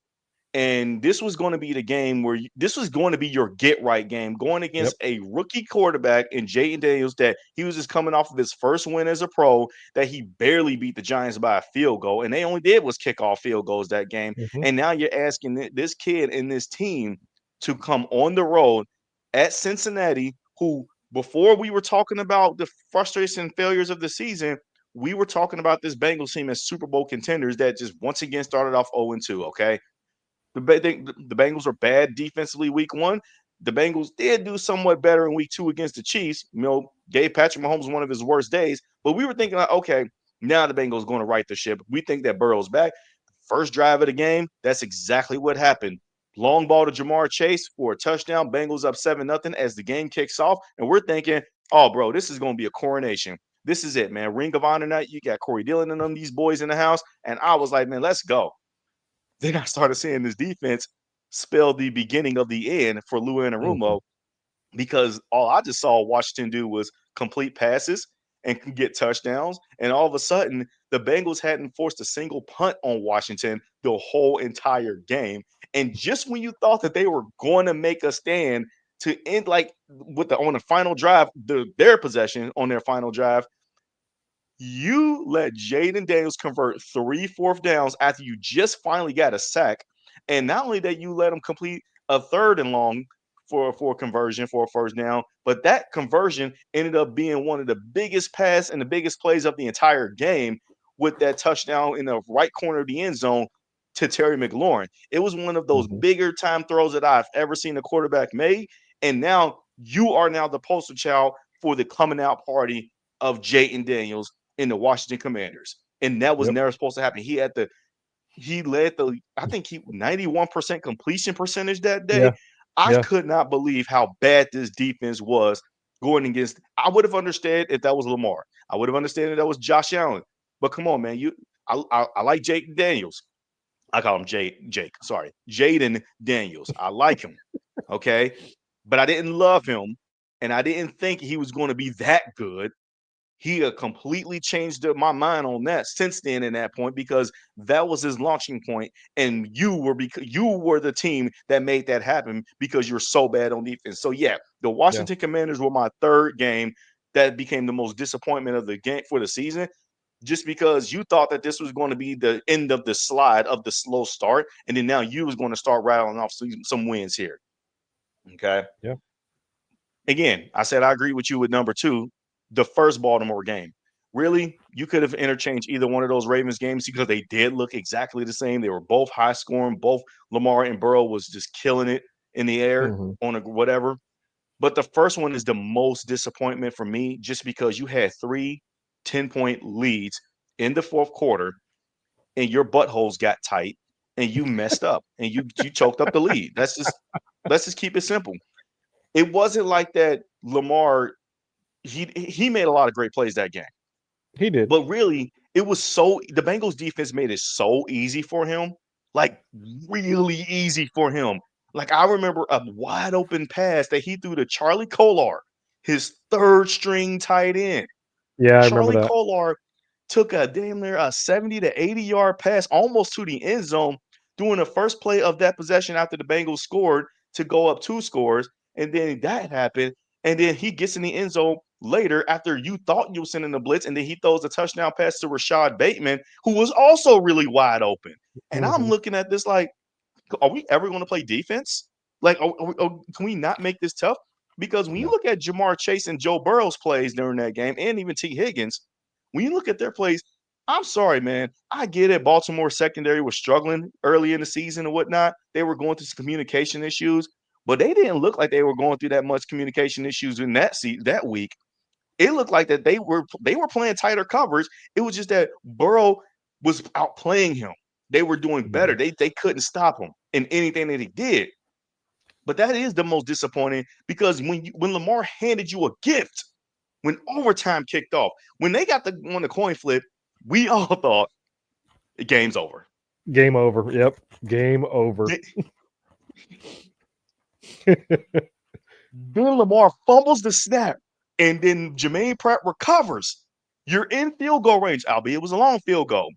and this was going to be the game where this was going to be your get right game, going Yep. against a rookie quarterback in Jayden Daniels, that he was just coming off of his first win as a pro, that he barely beat the Giants by a field goal. And they only did was kick off field goals that game. Hmm. And now you're asking this kid and this team to come on the road at Cincinnati, who, before we were talking about the frustration and failures of the season, we were talking about this Bengals team as Super Bowl contenders that just once again started off 0-2. Okay. The Bengals are bad defensively week 1. The Bengals did do somewhat better in week 2 against the Chiefs. Gave Patrick Mahomes one of his worst days. But we were thinking, like, okay, now the Bengals going to right the ship. We think that Burrow's back. First drive of the game, that's exactly what happened. Long ball to Jamar Chase for a touchdown. Bengals up 7-0 as the game kicks off. And we're thinking, oh, bro, this is going to be a coronation. This is it, man. Ring of Honor night. You got Corey Dillon and them, these boys in the house. And I was like, man, let's go. Then I started seeing this defense spell the beginning of the end for Lou Hmm. Anarumo, because all I just saw Washington do was complete passes and get touchdowns. And all of a sudden, the Bengals hadn't forced a single punt on Washington the whole entire game. And just when you thought that they were going to make a stand to end, like with the on the final drive, their possession on their final drive, you let Jaden Daniels convert 3 fourth downs after you just finally got a sack. And not only that, you let him complete a third and long for a conversion for a first down, but that conversion ended up being one of the biggest pass and the biggest plays of the entire game, with that touchdown in the right corner of the end zone to Terry McLaurin. It was one of those Hmm. bigger time throws that I've ever seen a quarterback make. And now you are now the poster child for the coming out party of Jayden Daniels in the Washington Commanders. And that was Yep. never supposed to happen. He led the, I think he 91% completion percentage that day. Yeah. I Yeah. could not believe how bad this defense was going against. I would have understood if that was Lamar. I would have understood if that was Josh Allen. But come on, man. I like Jake Daniels. I call him Jake. Sorry. Jaden Daniels. I like him. Okay. But I didn't love him. And I didn't think he was going to be that good. He completely changed my mind on that since then in that point, because that was his launching point, and you were the team that made that happen because you're so bad on defense. So yeah, the Yeah. Washington Commanders were my third game that became the most disappointment of the game for the season, just because you thought that this was going to be the end of the slide of the slow start, and then now you was going to start rattling off some wins here. Okay. Yeah. Again, I said I agree with you with number 2, the first Baltimore game. Really, you could have interchanged either one of those Ravens games because they did look exactly the same. They were both high scoring. Both Lamar and Burrow was just killing it in the air Hmm. on a whatever. But the first one is the most disappointment for me, just because you had 3 10-point leads in the fourth quarter, and your buttholes got tight and you messed up and you choked up the lead. Let's just keep it simple. It wasn't like that Lamar, he made a lot of great plays that game. He did. But really, it was so the Bengals defense made it so easy for him, like really easy for him. Like, I remember a wide open pass that he threw to Charlie Kolar, his third string tight end. Yeah, I remember Charlie that. Kolar took a damn near a 70 to 80-yard pass almost to the end zone during the first play of that possession after the Bengals scored to go up 2 scores. And then that happened. And then he gets in the end zone later after you thought you were sending the blitz. And then he throws a touchdown pass to Rashad Bateman, who was also really wide open. And I'm Hmm. looking at this like, are we ever going to play defense? Like, can we not make this tough? Because when you No. look at Jamar Chase and Joe Burrow's plays during that game, and even T. Higgins, when you look at their plays, I'm sorry, man. I get it. Baltimore secondary was struggling early in the season and whatnot. They were going through some communication issues, but they didn't look like they were going through that much communication issues in that week. It looked like that they were playing tighter coverage. It was just that Burrow was outplaying him. They were doing better. Mhm. They couldn't stop him in anything that he did. But that is the most disappointing because when Lamar handed you a gift, when overtime kicked off, when they got on the coin flip, we all thought the game's over. Game over. Yep. Game over. Then Lamar fumbles the snap, and then Jermaine Pratt recovers. You're in field goal range, albeit it was a long field goal.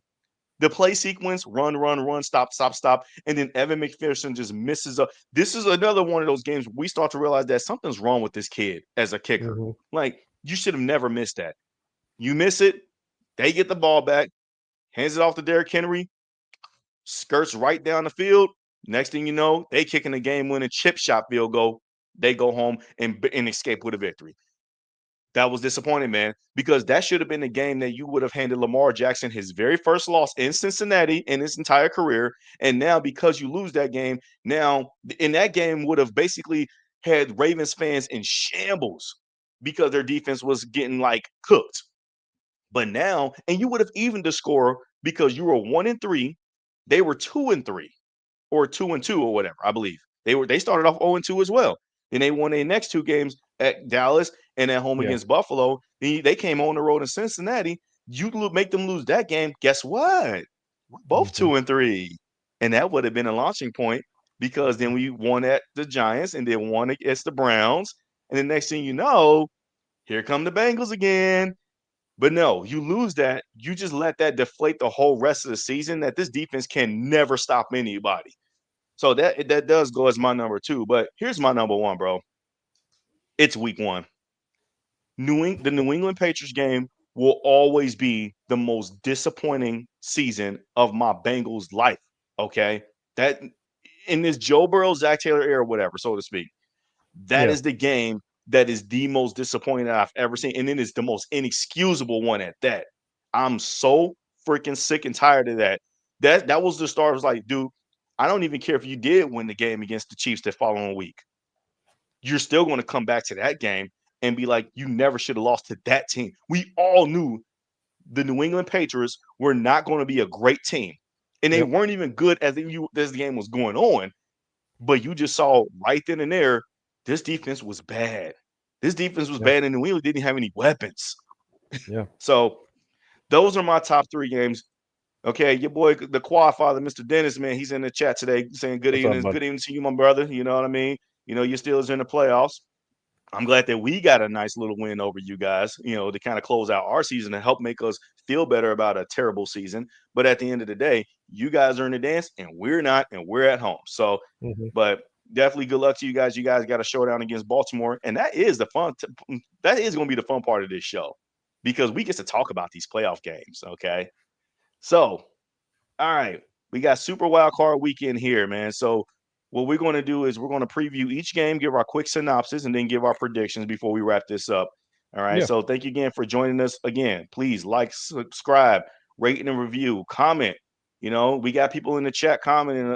The play sequence, run, run, run, stop, stop, stop. And then Evan McPherson just misses up. This is another one of those games we start to realize that something's wrong with this kid as a kicker. Mhm. Like, you should have never missed that. You miss it, they get the ball back, hands it off to Derrick Henry, skirts right down the field. Next thing you know, they kicking the game-winning chip shot field goal. They go home and escape with a victory. That was disappointing, man, because that should have been the game that you would have handed Lamar Jackson his very first loss in Cincinnati in his entire career. And now, because you lose that game, now in that game would have basically had Ravens fans in shambles because their defense was getting like cooked. But now, and you would have evened the score because you were 1-3, they were 2-3 or 2-2 or whatever, I believe. They started off 0-2 as well. Then they won their next two games at Dallas and at home Yeah. against Buffalo. They came on the road in Cincinnati. You make them lose that game. Guess what? We're both Mhm. 2-3. And that would have been a launching point because then we won at the Giants and then won against the Browns. And the next thing you know, here come the Bengals again. But no, you lose that. You just let that deflate the whole rest of the season that this defense can never stop anybody. So that does go as my number two. But here's my number one, bro. It's week one. The New England Patriots game will always be the most disappointing season of my Bengals life. Okay. That in this Joe Burrow, Zach Taylor era, whatever, so to speak, that Yeah. is the game that is the most disappointing that I've ever seen. And it is the most inexcusable one at that. I'm so freaking sick and tired of that. That was the start. I was like, dude, I don't even care if you did win the game against the Chiefs the following week. You're still going to come back to that game and be like, you never should have lost to that team. We all knew the New England Patriots were not going to be a great team. And they Yep. weren't even good as the game was going on. But you just saw right then and there, this defense was bad. This defense was Yeah. bad, and New England didn't have any weapons. Yeah. So those are my top three games. Okay, your boy, the quad father, Mr. Dennis, man, he's in the chat today saying What's up, bud? good evening to you, my brother. You know what I mean? You know, your Steelers in the playoffs. I'm glad that we got a nice little win over you guys, you know, to kind of close out our season and help make us feel better about a terrible season. But at the end of the day, you guys are in the dance and we're not, and we're at home. So, Mhm. but definitely good luck to you guys. You guys got a showdown against Baltimore, and that is the fun. That is going to be the fun part of this show because we get to talk about these playoff games. Okay, so all right, we got Super Wild Card Weekend here, man. So what we're going to do is we're going to preview each game, give our quick synopsis, and then give our predictions before we wrap this up. All right. Yeah. So thank you again for joining us. Again, please like, subscribe, rate, and review, comment. You know, we got people in the chat commenting,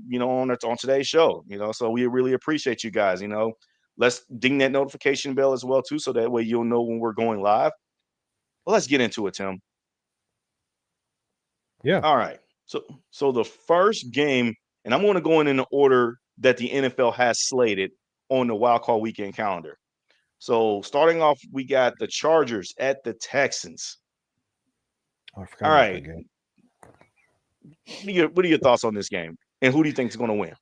you know, on today's show. You know, so we really appreciate you guys. You know, let's ding that notification bell as well too, so that way you'll know when we're going live. Well, let's get into it, Tim. Yeah. All right. So the first game, and I'm going to go in the order that the NFL has slated on the wild card weekend calendar. So starting off, we got the Chargers at the Texans. Oh, I forgot All about that right. game. What are your thoughts on this game? And who do you think is going to win?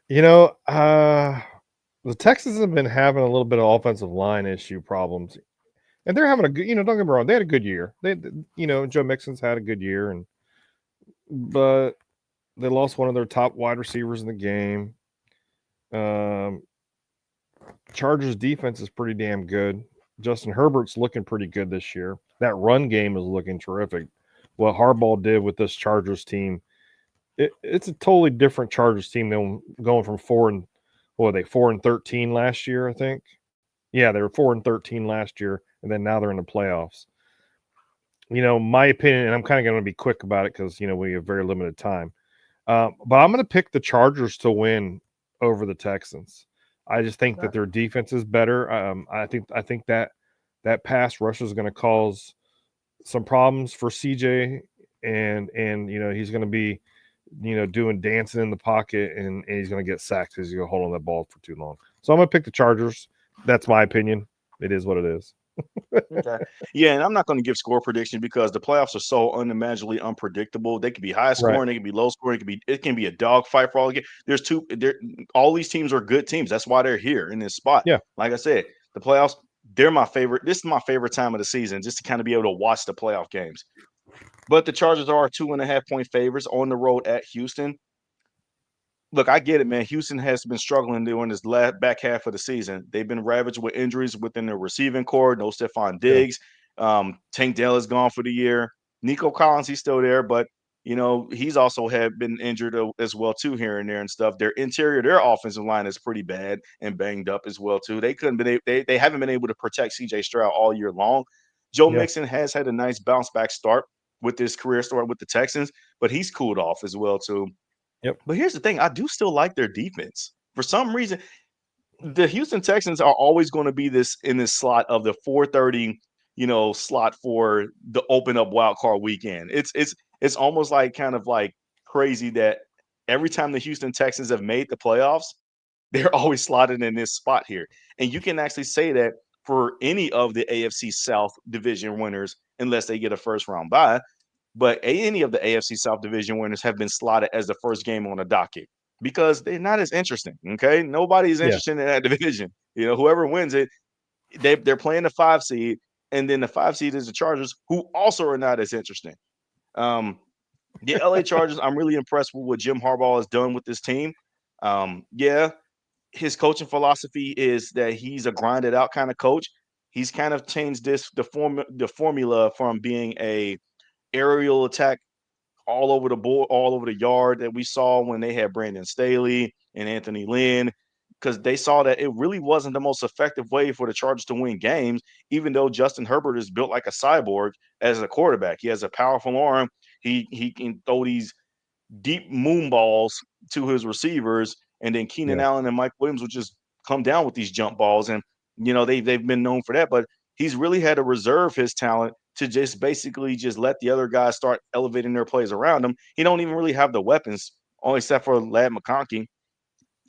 You know, the Texans have been having a little bit of offensive line issue problems, and they're having a good. You know, don't get me wrong, they had a good year. You know, Joe Mixon's had a good year, but they lost one of their top wide receivers in the game. Um, Chargers defense is pretty damn good. Justin Herbert's looking pretty good this year. That run game is looking terrific. What Harbaugh did with this Chargers team, it's a totally different Chargers team than going from what were they 4-13 last year, I think. Yeah, they were 4-13 last year, and then now they're in the playoffs. My opinion, and I'm kind of going to be quick about it because we have very limited time. But I'm going to pick the Chargers to win over the Texans. I just think that their defense is better. I think that pass rush is going to cause some problems for CJ, and he's going to be doing dancing in the pocket, and he's going to get sacked because he's going to hold on that ball for too long. So I'm going to pick the Chargers. That's my opinion. It is what it is. Okay. Yeah, and I'm not going to give score prediction because the playoffs are so unimaginably unpredictable. They could be high Right. scoring, they can be low scoring, it can be a dogfight for all the game. All these teams are good teams. That's why they're here in this spot. Yeah. Like I said, the playoffs, they're my favorite. This is my favorite time of the season, just to kind of be able to watch the playoff games. But the Chargers are 2.5 point favorites on the road at Houston. Look, I get it, man. Houston has been struggling during this back half of the season. They've been ravaged with injuries within their receiving core. No Stephon Yeah. Diggs. Tank Dell is gone for the year. Nico Collins, he's still there, but he's also had been injured as well too here and there and stuff. Their offensive line is pretty bad and banged up as well too. They couldn't been they haven't been able to protect CJ Stroud all year long. Joe Yeah. Mixon has had a nice bounce back start with his career start with the Texans, but he's cooled off as well too. Yep. But here's the thing, I do still like their defense. For some reason, the Houston Texans are always going to be this in this slot of the 4:30, slot for the open up wild card weekend. It's almost like kind of like crazy that every time the Houston Texans have made the playoffs, they're always slotted in this spot here. And you can actually say that for any of the AFC South division winners, unless they get a first round bye. But any of the AFC South division winners have been slotted as the first game on the docket because they're not as interesting. Okay, nobody's Yeah. interested in that division. Whoever wins it, they're playing the 5 seed, and then the 5 seed is the Chargers, who also are not as interesting. The LA Chargers, I'm really impressed with what Jim Harbaugh has done with this team. Yeah, his coaching philosophy is that he's a grinded out kind of coach. He's kind of changed the formula from being a aerial attack all over the board, all over the yard that we saw when they had Brandon Staley and Anthony Lynn, because they saw that it really wasn't the most effective way for the Chargers to win games, even though Justin Herbert is built like a cyborg as a quarterback. He has a powerful arm. He can throw these deep moon balls to his receivers, and then Keenan Yeah. Allen and Mike Williams would just come down with these jump balls. And they've been known for that, but he's really had to reserve his talent to just basically just let the other guys start elevating their plays around him. He don't even really have the weapons, only except for Lad McConkey.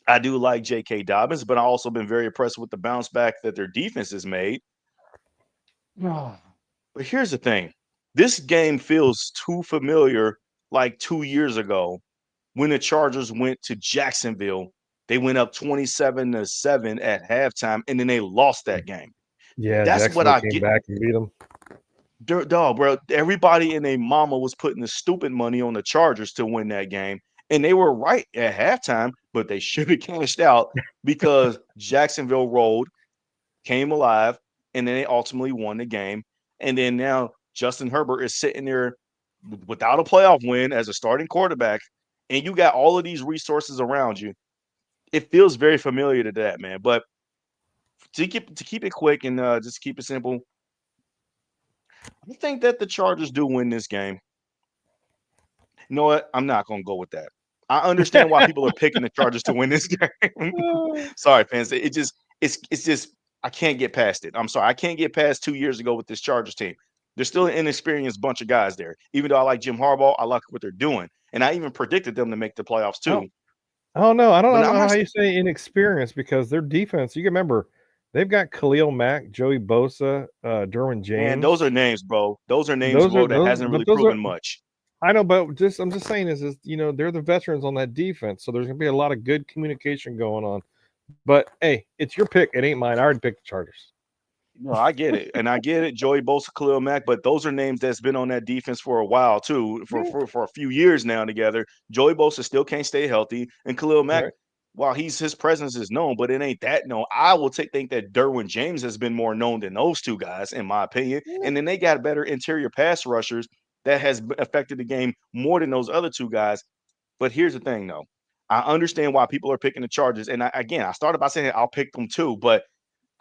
I do like J.K. Dobbins, but I've also been very impressed with the bounce back that their defense has made. But here's the thing. This game feels too familiar like 2 years ago when the Chargers went to Jacksonville. They went up 27-7 at halftime, and then they lost that game. Yeah. That's what Jacksonville I came get. back and beat them. Dog, bro. Everybody and their mama was putting the stupid money on the Chargers to win that game. And they were right at halftime, but they should have cashed out because Jacksonville rolled, came alive, and then they ultimately won the game. And then now Justin Herbert is sitting there without a playoff win as a starting quarterback, and you got all of these resources around you. It feels very familiar to that, man. But to keep it quick and just keep it simple, I think that the Chargers do win this game. You know what? I'm not gonna go with that. I understand why people are picking the Chargers to win this game. Sorry, fans. It's just I can't get past it. I'm sorry. I can't get past 2 years ago with this Chargers team. There's still an inexperienced bunch of guys there. Even though I like Jim Harbaugh, I like what they're doing. And I even predicted them to make the playoffs I don't, too. I don't know. I But don't I'm know not how you say inexperienced because their defense, you can remember, they've got Khalil Mack, Joey Bosa, Derwin man, those are James. names, bro. Those are names, Those are bro, that those, hasn't but really those are proven much. I know, but I'm just saying is they're the veterans on that defense, so there's gonna be a lot of good communication going on. But hey, it's your pick. It ain't mine. I already picked the Chargers. No, I get it, and I get it. Joey Bosa, Khalil Mack, but those are names that's been on that defense for a while too, for Yeah, for a few years now together. Joey Bosa still can't stay healthy, and Khalil Mack, right. while his presence is known, but it ain't that known. I will think that Derwin James has been more known than those two guys, in my opinion. Yeah. And then they got better interior pass rushers that has affected the game more than those other two guys. But here's the thing, though. I understand why people are picking the Chargers. And again, I started by saying I'll pick them too, but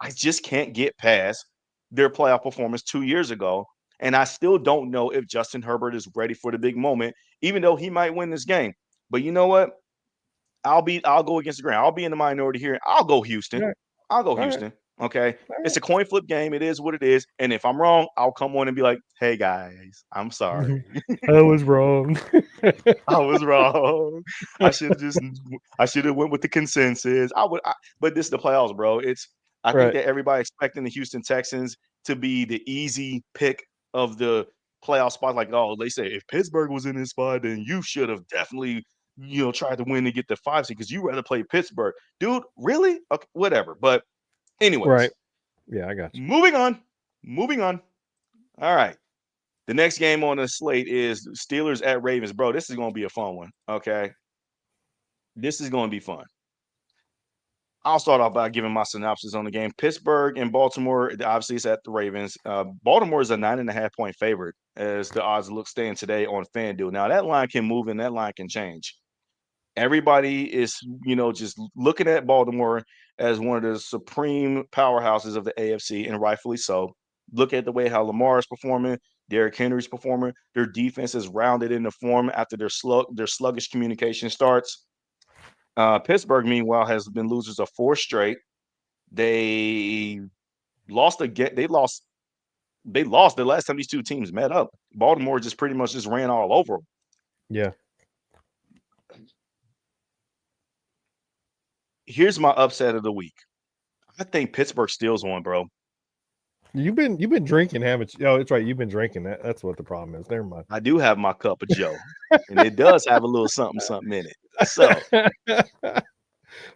I just can't get past their playoff performance 2 years ago. And I still don't know if Justin Herbert is ready for the big moment, even though he might win this game. But you know what? I'll go against the grain. I'll be in the minority here. I'll go Houston. Right. I'll go All right. Houston. Okay. All It's a coin flip game. It is what it is. And if I'm wrong, I'll come on and be like, hey guys, I'm right. sorry. I was wrong. I was wrong. I should have just I should have went with the consensus. But this is the playoffs, bro. I think Right. that everybody expecting the Houston Texans to be the easy pick of the playoff spot. Like, oh, they say if Pittsburgh was in this spot, then you should have definitely, tried to win to get the 5 seed because you rather play Pittsburgh. Dude, really? Okay, whatever. But anyways, Right. Yeah, I got you. moving on. Moving on. All right. The next game on the slate is Steelers at Ravens. Bro, this is going to be a fun one. Okay. This is going to be fun. I'll start off by giving my synopsis on the game. Pittsburgh and Baltimore, obviously, it's at the Ravens. Baltimore is a 9.5 point favorite as the odds look staying today on FanDuel. Now, that line can move and that line can change. Everybody is, just looking at Baltimore as one of the supreme powerhouses of the AFC, and rightfully so. Look at the way how Lamar is performing, Derrick Henry's performing. Their defense is rounded into form after their sluggish communication starts. Pittsburgh, meanwhile, has been losers of 4 straight. They lost again. They lost. They lost the last time these two teams met up. Baltimore just pretty much just ran all over them. Yeah. Here's my upset of the week. I think Pittsburgh steals one, bro. You've been drinking, haven't you? Oh, it's right. You've been drinking. That's what the problem is. Never mind. I do have my cup of Joe, and it does have a little something, something in it. So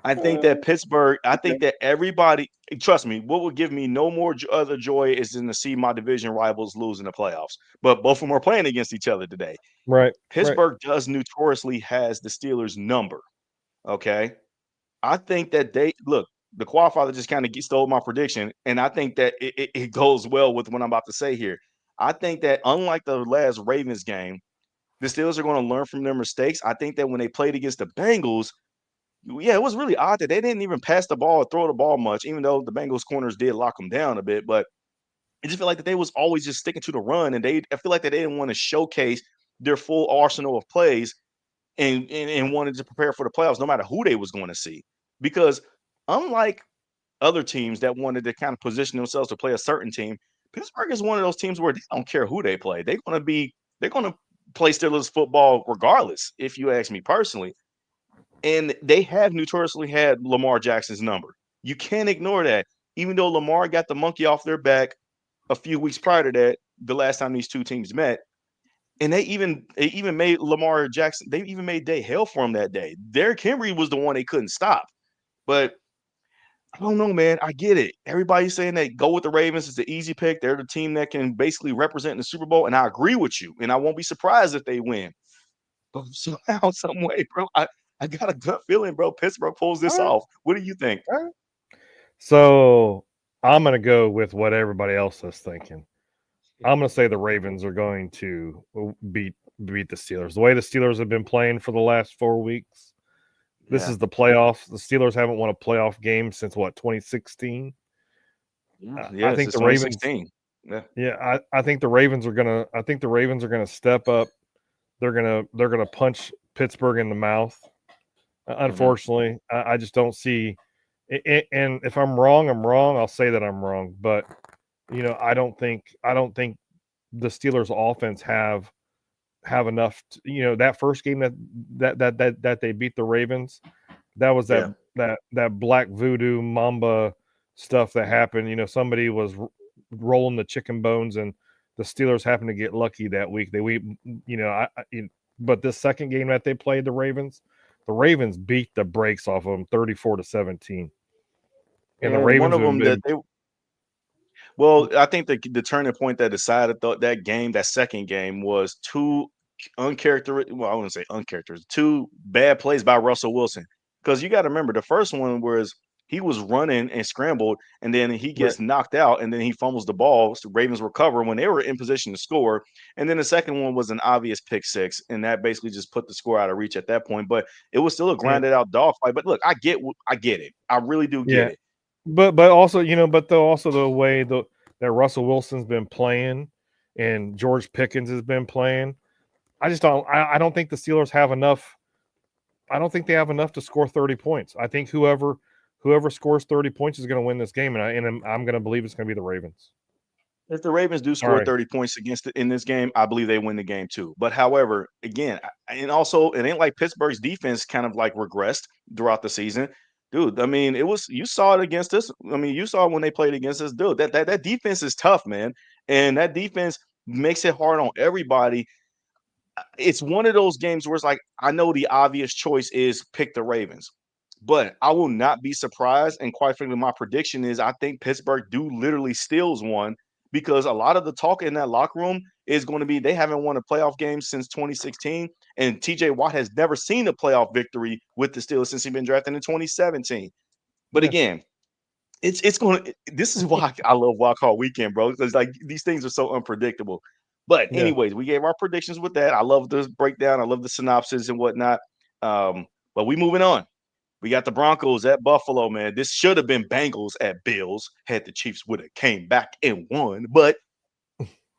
I think that Pittsburgh, I think that everybody, trust me, what would give me no more other joy is in to see my division rivals lose in the playoffs. But both of them are playing against each other today. Right. Right. Pittsburgh does notoriously has the Steelers' number. Okay. I think that the qualifier just kind of stole my prediction. And I think that it goes well with what I'm about to say here. I think that unlike the last Ravens game, the Steelers are going to learn from their mistakes. I think that when they played against the Bengals, yeah, it was really odd that they didn't even pass the ball or throw the ball much, even though the Bengals corners did lock them down a bit. But it just felt like that they was always just sticking to the run, and I feel like that they didn't want to showcase their full arsenal of plays and wanted to prepare for the playoffs, no matter who they was going to see. Because unlike other teams that wanted to kind of position themselves to play a certain team, Pittsburgh is one of those teams where they don't care who they play. They're going to play Steelers football regardless, if you ask me personally. And they have notoriously had Lamar Jackson's number. You can't ignore that. Even though Lamar got the monkey off their back a few weeks prior to that, the last time these two teams met, and they even made Lamar Jackson, they even made day hell for him that day. Derrick Henry was the one they couldn't stop. But I don't know, man. I get it. Everybody's saying that go with the Ravens. It's an easy pick. They're the team that can basically represent in the Super Bowl. And I agree with you. And I won't be surprised if they win. But somehow, some way, bro, I got a gut feeling, bro. Pittsburgh pulls All this right. off. What do you think? All right. So I'm gonna go with what everybody else is thinking. I'm gonna say the Ravens are going to beat the Steelers. The way the Steelers have been playing for the last 4 weeks. This Yeah. is the playoffs. The Steelers haven't won a playoff game since what, 2016. Yeah, I think since the Ravens. 2016. Yeah. Yeah, I think the Ravens are gonna. I think the Ravens are gonna step up. They're gonna punch Pittsburgh in the mouth. Mhm. Unfortunately, I just don't see. And if I'm wrong, I'm wrong. I'll say that I'm wrong. But I don't think the Steelers' offense have enough. That first game that they beat the Ravens, that was that Yeah. that black voodoo Mamba stuff that happened. Somebody was rolling the chicken bones, and the Steelers happened to get lucky that week. But this second game that they played the Ravens beat the brakes off of them 34-17, and the And one Ravens of have them that been. they well, I think the turning point that decided that game, that second game, was two uncharacteristic. Well, I wouldn't say uncharacteristic. Two bad plays by Russell Wilson. Because you got to remember, the first one was he was running and scrambled, and then he Right. gets knocked out, and then he fumbles the ball. So Ravens recover when they were in position to score. And then the second one was an obvious pick six, and that basically just put the score out of reach at that point. But it was still a And grinded out dogfight. But look, I get it. I really do get yeah, it. but also, but though also the way that Russell Wilson's been playing and George Pickens has been playing, I don't think the Steelers have enough. I don't think they have enough to score 30 points. I think whoever scores 30 points is going to win this game, and I'm going to believe it's going to be the Ravens. If the Ravens do score Sorry. 30 points against it in this game, I believe they win the game too. But however, again, and also it ain't like Pittsburgh's defense kind of like regressed throughout the season. Dude, I mean, it was you saw it against us. I mean, you saw when they played against us, dude. That defense is tough, man. And that defense makes it hard on everybody. It's one of those games where it's like I know the obvious choice is pick the Ravens, but I will not be surprised. And quite frankly, my prediction is I think Pittsburgh do literally steals one because a lot of the talk in that locker room is going to be they haven't won a playoff game since 2016, and TJ Watt has never seen a playoff victory with the Steelers since he's been drafted in 2017. But Yeah. again, it's going to this is why I love Wild Card Weekend, bro, because like these things are so unpredictable. But Yeah. anyways, we gave our predictions with that. I love the breakdown. I love the synopsis and whatnot. But we moving on. We got the Broncos at Buffalo, man. This should have been Bengals at Bills had the Chiefs would have came back and won. But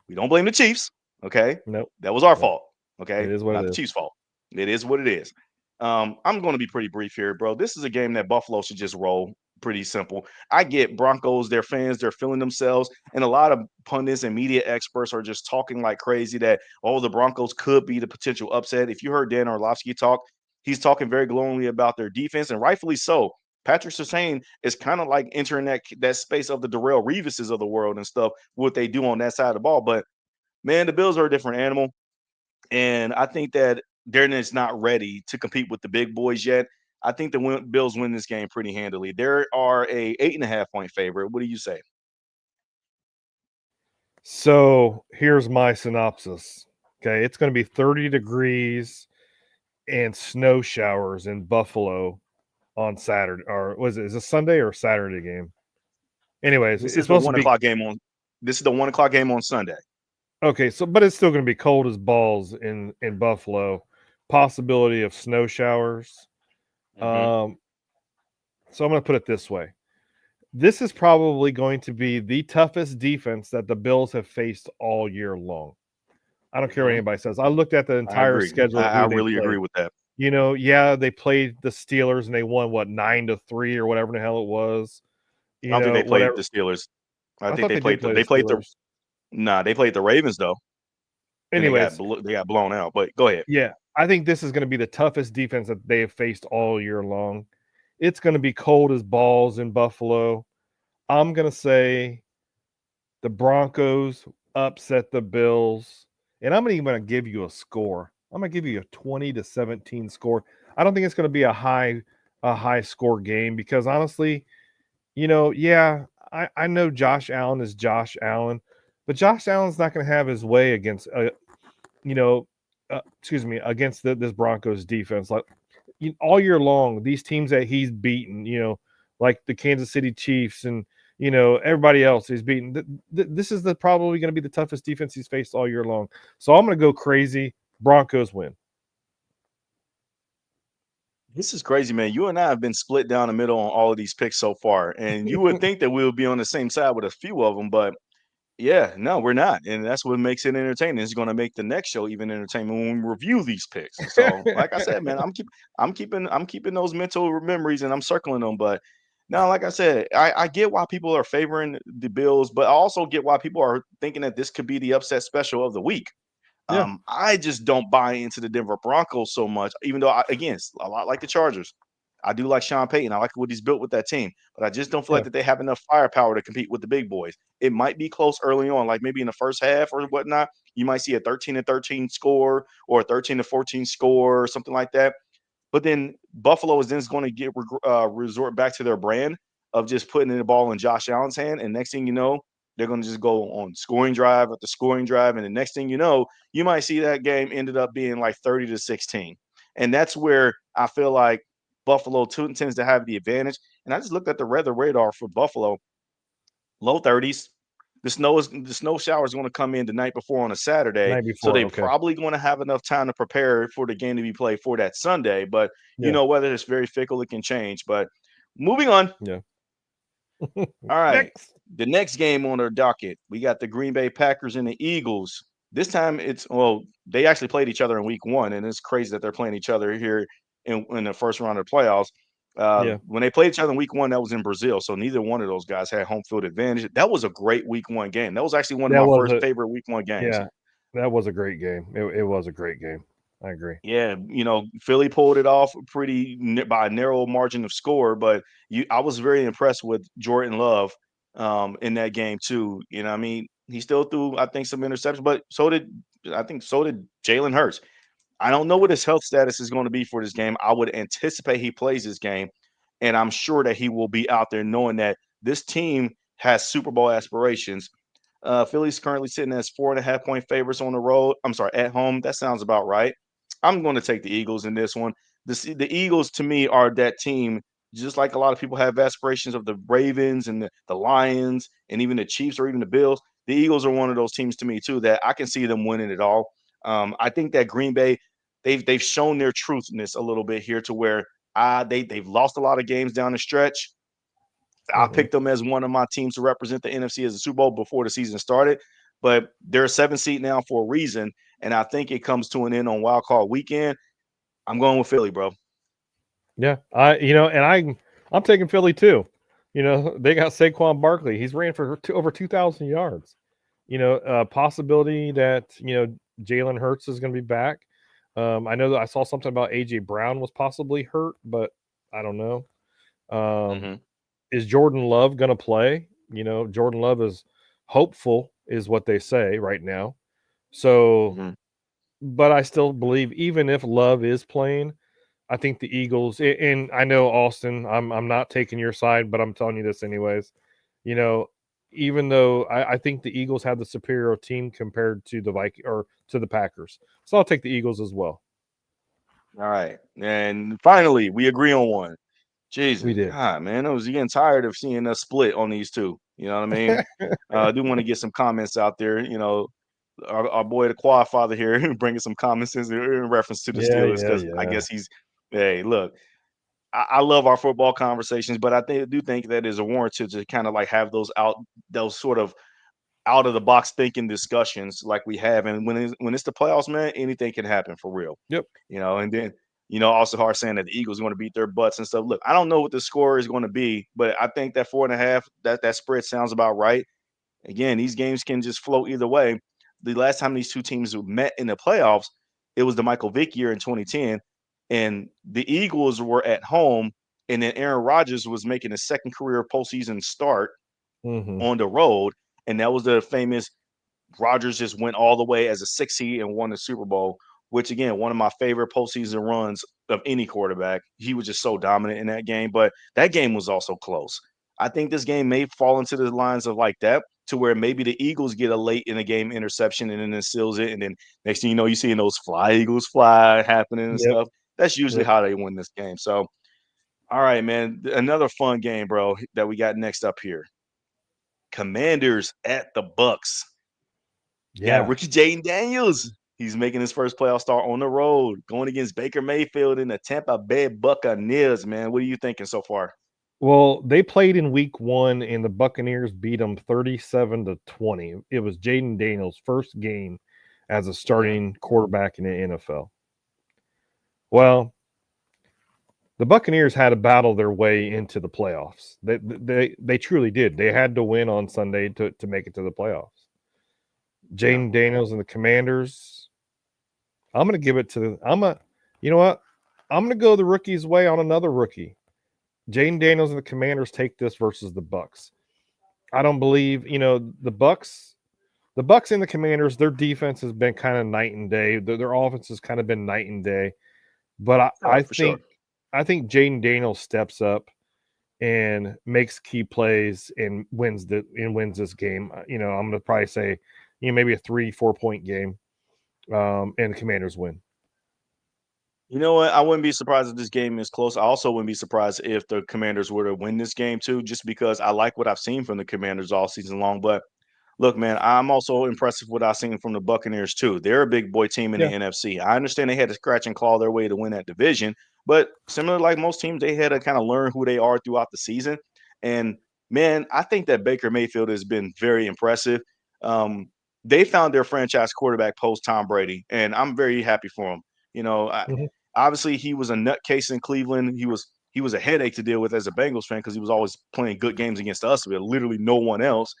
we don't blame the Chiefs. Okay, Nope. that was our Nope. fault. It Okay, is what not it the is. Chiefs' fault. It is what it is. I'm going to be pretty brief here, bro. This is a game that Buffalo should just roll. Pretty simple. I get Broncos, their fans, they're feeling themselves, and a lot of pundits and media experts are just talking like crazy that the Broncos could be the potential upset. If you heard Dan Orlovsky talk, he's talking very glowingly about their defense, and rightfully so. Patrick Surtain is kind of like entering that space of the Darrell Reeveses of the world and stuff, what they do on that side of the ball. But man, the Bills are a different animal. And I think that they're just not ready to compete with the big boys yet. I think the Bills win this game pretty handily. There are a 8.5 point favorite. What do you say? So here's my synopsis. Okay, it's going to be 30 degrees and snow showers in Buffalo on Saturday, or was it? Is it Sunday or Saturday game? Anyways, This it's is the supposed to one be o'clock game on. This is the 1 o'clock game on Sunday. okay. So, but it's still going to be cold as balls in Buffalo. Possibility of snow showers. Hmm. Um, so I'm going to put it this way: this is probably going to be the toughest defense that the Bills have faced all year long. I don't care what Hmm. anybody says. I looked at the I entire agree. schedule of I who they really agree played. with that. Yeah, they played the Steelers and they won what 9-3 or whatever the hell it was. I don't think they played Whatever. the Steelers. I I think thought they did play the they played the Steelers. nah, they played the Ravens though, and Anyways, they got blown out. But go ahead. yeah, I think this is going to be the toughest defense that they have faced all year long. It's going to be cold as balls in Buffalo. I'm going to say the Broncos upset the Bills, and I'm even going to give you a score. I'm going to give you a 20-17 score. I don't think it's going to be a high score game because honestly, yeah, I know Josh Allen is Josh Allen, but Josh Allen's not going to have his way against you know, excuse me, against this Broncos defense. Like all year long, these teams that he's beaten, like the Kansas City Chiefs and everybody else he's beaten. This is probably going to be the toughest defense he's faced all year long. So I'm going to go crazy. Broncos win. This is crazy, man. You and I have been split down the middle on all of these picks so far, and you would think that we would be on the same side with a few of them, but yeah, no, we're not, and that's what makes it entertaining. It's going to make the next show even entertaining when we review these picks. So, like I said, man, I'm keeping those mental memories, and I'm circling them. But now, like I said, I get why people are favoring the Bills, but I also get why people are thinking that this could be the upset special of the week. Yeah, I just don't buy into the Denver Broncos so much, even though again, it's a lot like the Chargers. I do like Sean Payton. I like what he's built with that team, but I just don't feel like yeah, that they have enough firepower to compete with the big boys. It might be close early on, like maybe in the first half or whatnot. You might see a 13-13 score or a 13-14 score or something like that. But then Buffalo is then going to resort back to their brand of just putting the ball in Josh Allen's hand, and next thing you know, they're going to just go on scoring drive after scoring drive, and the next thing you know, you might see that game ended up being like 30-16, and that's where I feel like. Buffalo tends to have the advantage. And I just looked at the weather radar for Buffalo, low 30s. The snow shower is going to come in the night before on a Saturday, Night so before, they okay. probably going to have enough time to prepare for the game to be played for that Sunday. But Yeah, weather is very fickle; it can change. But moving on. yeah. All right. Next. The next game on our docket, we got the Green Bay Packers and the Eagles. This time they actually played each other in week one, and it's crazy that they're playing each other here in the first round of the playoffs. Yeah, When they played each other in week one, that was in Brazil. So neither one of those guys had home field advantage. That was a great week one game. That was actually one of that my was first a favorite week one games. yeah, that was a great game. It was a great game. I agree. Yeah, Philly pulled it off by a narrow margin of score, but I was very impressed with Jordan Love in that game too. I mean, he still threw, I think, some interceptions, but so did Jalen Hurts. I don't know what his health status is going to be for this game. I would anticipate he plays this game, and I'm sure that he will be out there knowing that this team has Super Bowl aspirations. Philly's currently sitting as 4.5 point favorites on the road. I'm sorry, at home. That sounds about right. I'm going to take the Eagles in this one. The Eagles to me are that team, just like a lot of people have aspirations of the Ravens and the Lions and even the Chiefs or even the Bills. The Eagles are one of those teams to me too that I can see them winning it all. I think that Green Bay, they've shown their truthness a little bit here to where they've lost a lot of games down the stretch. I Hmm. picked them as one of my teams to represent the NFC as a Super Bowl before the season started, but they're a 7 seed now for a reason, and I think it comes to an end on Wild Card weekend. I'm going with Philly, bro. Yeah, and I'm taking Philly too. They got Saquon Barkley. He's ran for over 2,000 yards. Possibility that Jalen Hurts is going to be back. I know that I saw something about AJ Brown was possibly hurt, but I don't know. Um, Mm-hmm. is Jordan Love going to play? Jordan Love is hopeful, is what they say right now. So, Mm-hmm. but I still believe even if Love is playing, I think the Eagles, and I know Austin, I'm not taking your side, but I'm telling you this anyways. You know, even though I think the Eagles have the superior team compared to the Viking or to the Packers, so I'll take the Eagles as well. All right, and finally, we agree on one. We Jesus, did. God, man, I was getting tired of seeing us split on these two. You know what I mean? I do want to get some comments out there. Our boy, the quad father here, bringing some comments in reference to the Yeah, Steelers yeah, because I yeah. guess he's, hey, look, I love our football conversations, but do think that is a warranted to kind of like have those sort of out of the box thinking discussions like we have. And when it's the playoffs, man, anything can happen for real. Yep. And then also hard saying that the Eagles are going to beat their butts and stuff. Look, I don't know what the score is going to be, but I think that 4.5, that spread sounds about right. Again, these games can just flow either way. The last time these two teams met in the playoffs, it was the Michael Vick year in 2010, and the Eagles were at home, and then Aaron Rodgers was making his second career postseason start Hmm. on the road, and that was the famous Rodgers just went all the way as a 6 seed and won the Super Bowl, which again, one of my favorite postseason runs of any quarterback. He was just so dominant in that game, but that game was also close. I think this game may fall into the lines of like that to where maybe the Eagles get a late in the game interception and then it seals it. And then next thing you know, you seeing those fly Eagles fly happening and Yep. stuff. That's usually Yep. how they win this game. So, all right, man. Another fun game, bro, that we got next up here. Commanders at the Bucks. Got Yeah. rookie Jaden Daniels. He's making his first playoff start on the road, going against Baker Mayfield in the Tampa Bay Buccaneers. Man, what are you thinking so far? Well, they played in week one, and the Buccaneers beat them 37-20. It was Jaden Daniels' first game as a Hmm. starting quarterback in the NFL. Well, the Buccaneers had to battle their way into the playoffs. They truly did. They had to win on Sunday to make it to the playoffs. Yeah. Jaden Daniels and the Commanders. I'm gonna give it to the you know what? I'm gonna go the rookie's way on another rookie. Jaden Daniels and the Commanders take this versus the Bucks. I don't believe, the Bucks and the Commanders, their defense has been kind of night and day. Their offense has kind of been night and day. But I, Oh, I for sure. think I think Jaden Daniels steps up and makes key plays and wins this game. I'm gonna probably say, maybe a 3-4 point game. And the Commanders win. You know what? I wouldn't be surprised if this game is close. I also wouldn't be surprised if the Commanders were to win this game too, just because I like what I've seen from the Commanders all season long. But look, man, I'm also impressed with what I've seen from the Buccaneers too. They're a big boy team in the Yeah. NFC. I understand they had to scratch and claw their way to win that division, but similar like most teams, they had to kind of learn who they are throughout the season. And man, I think that Baker Mayfield has been very impressive. Um, they found their franchise quarterback post Tom Brady, and I'm very happy for him. You know, Mhm. obviously he was a nutcase in Cleveland. He was a headache to deal with as a Bengals fan because he was always playing good games against us, but literally no one else.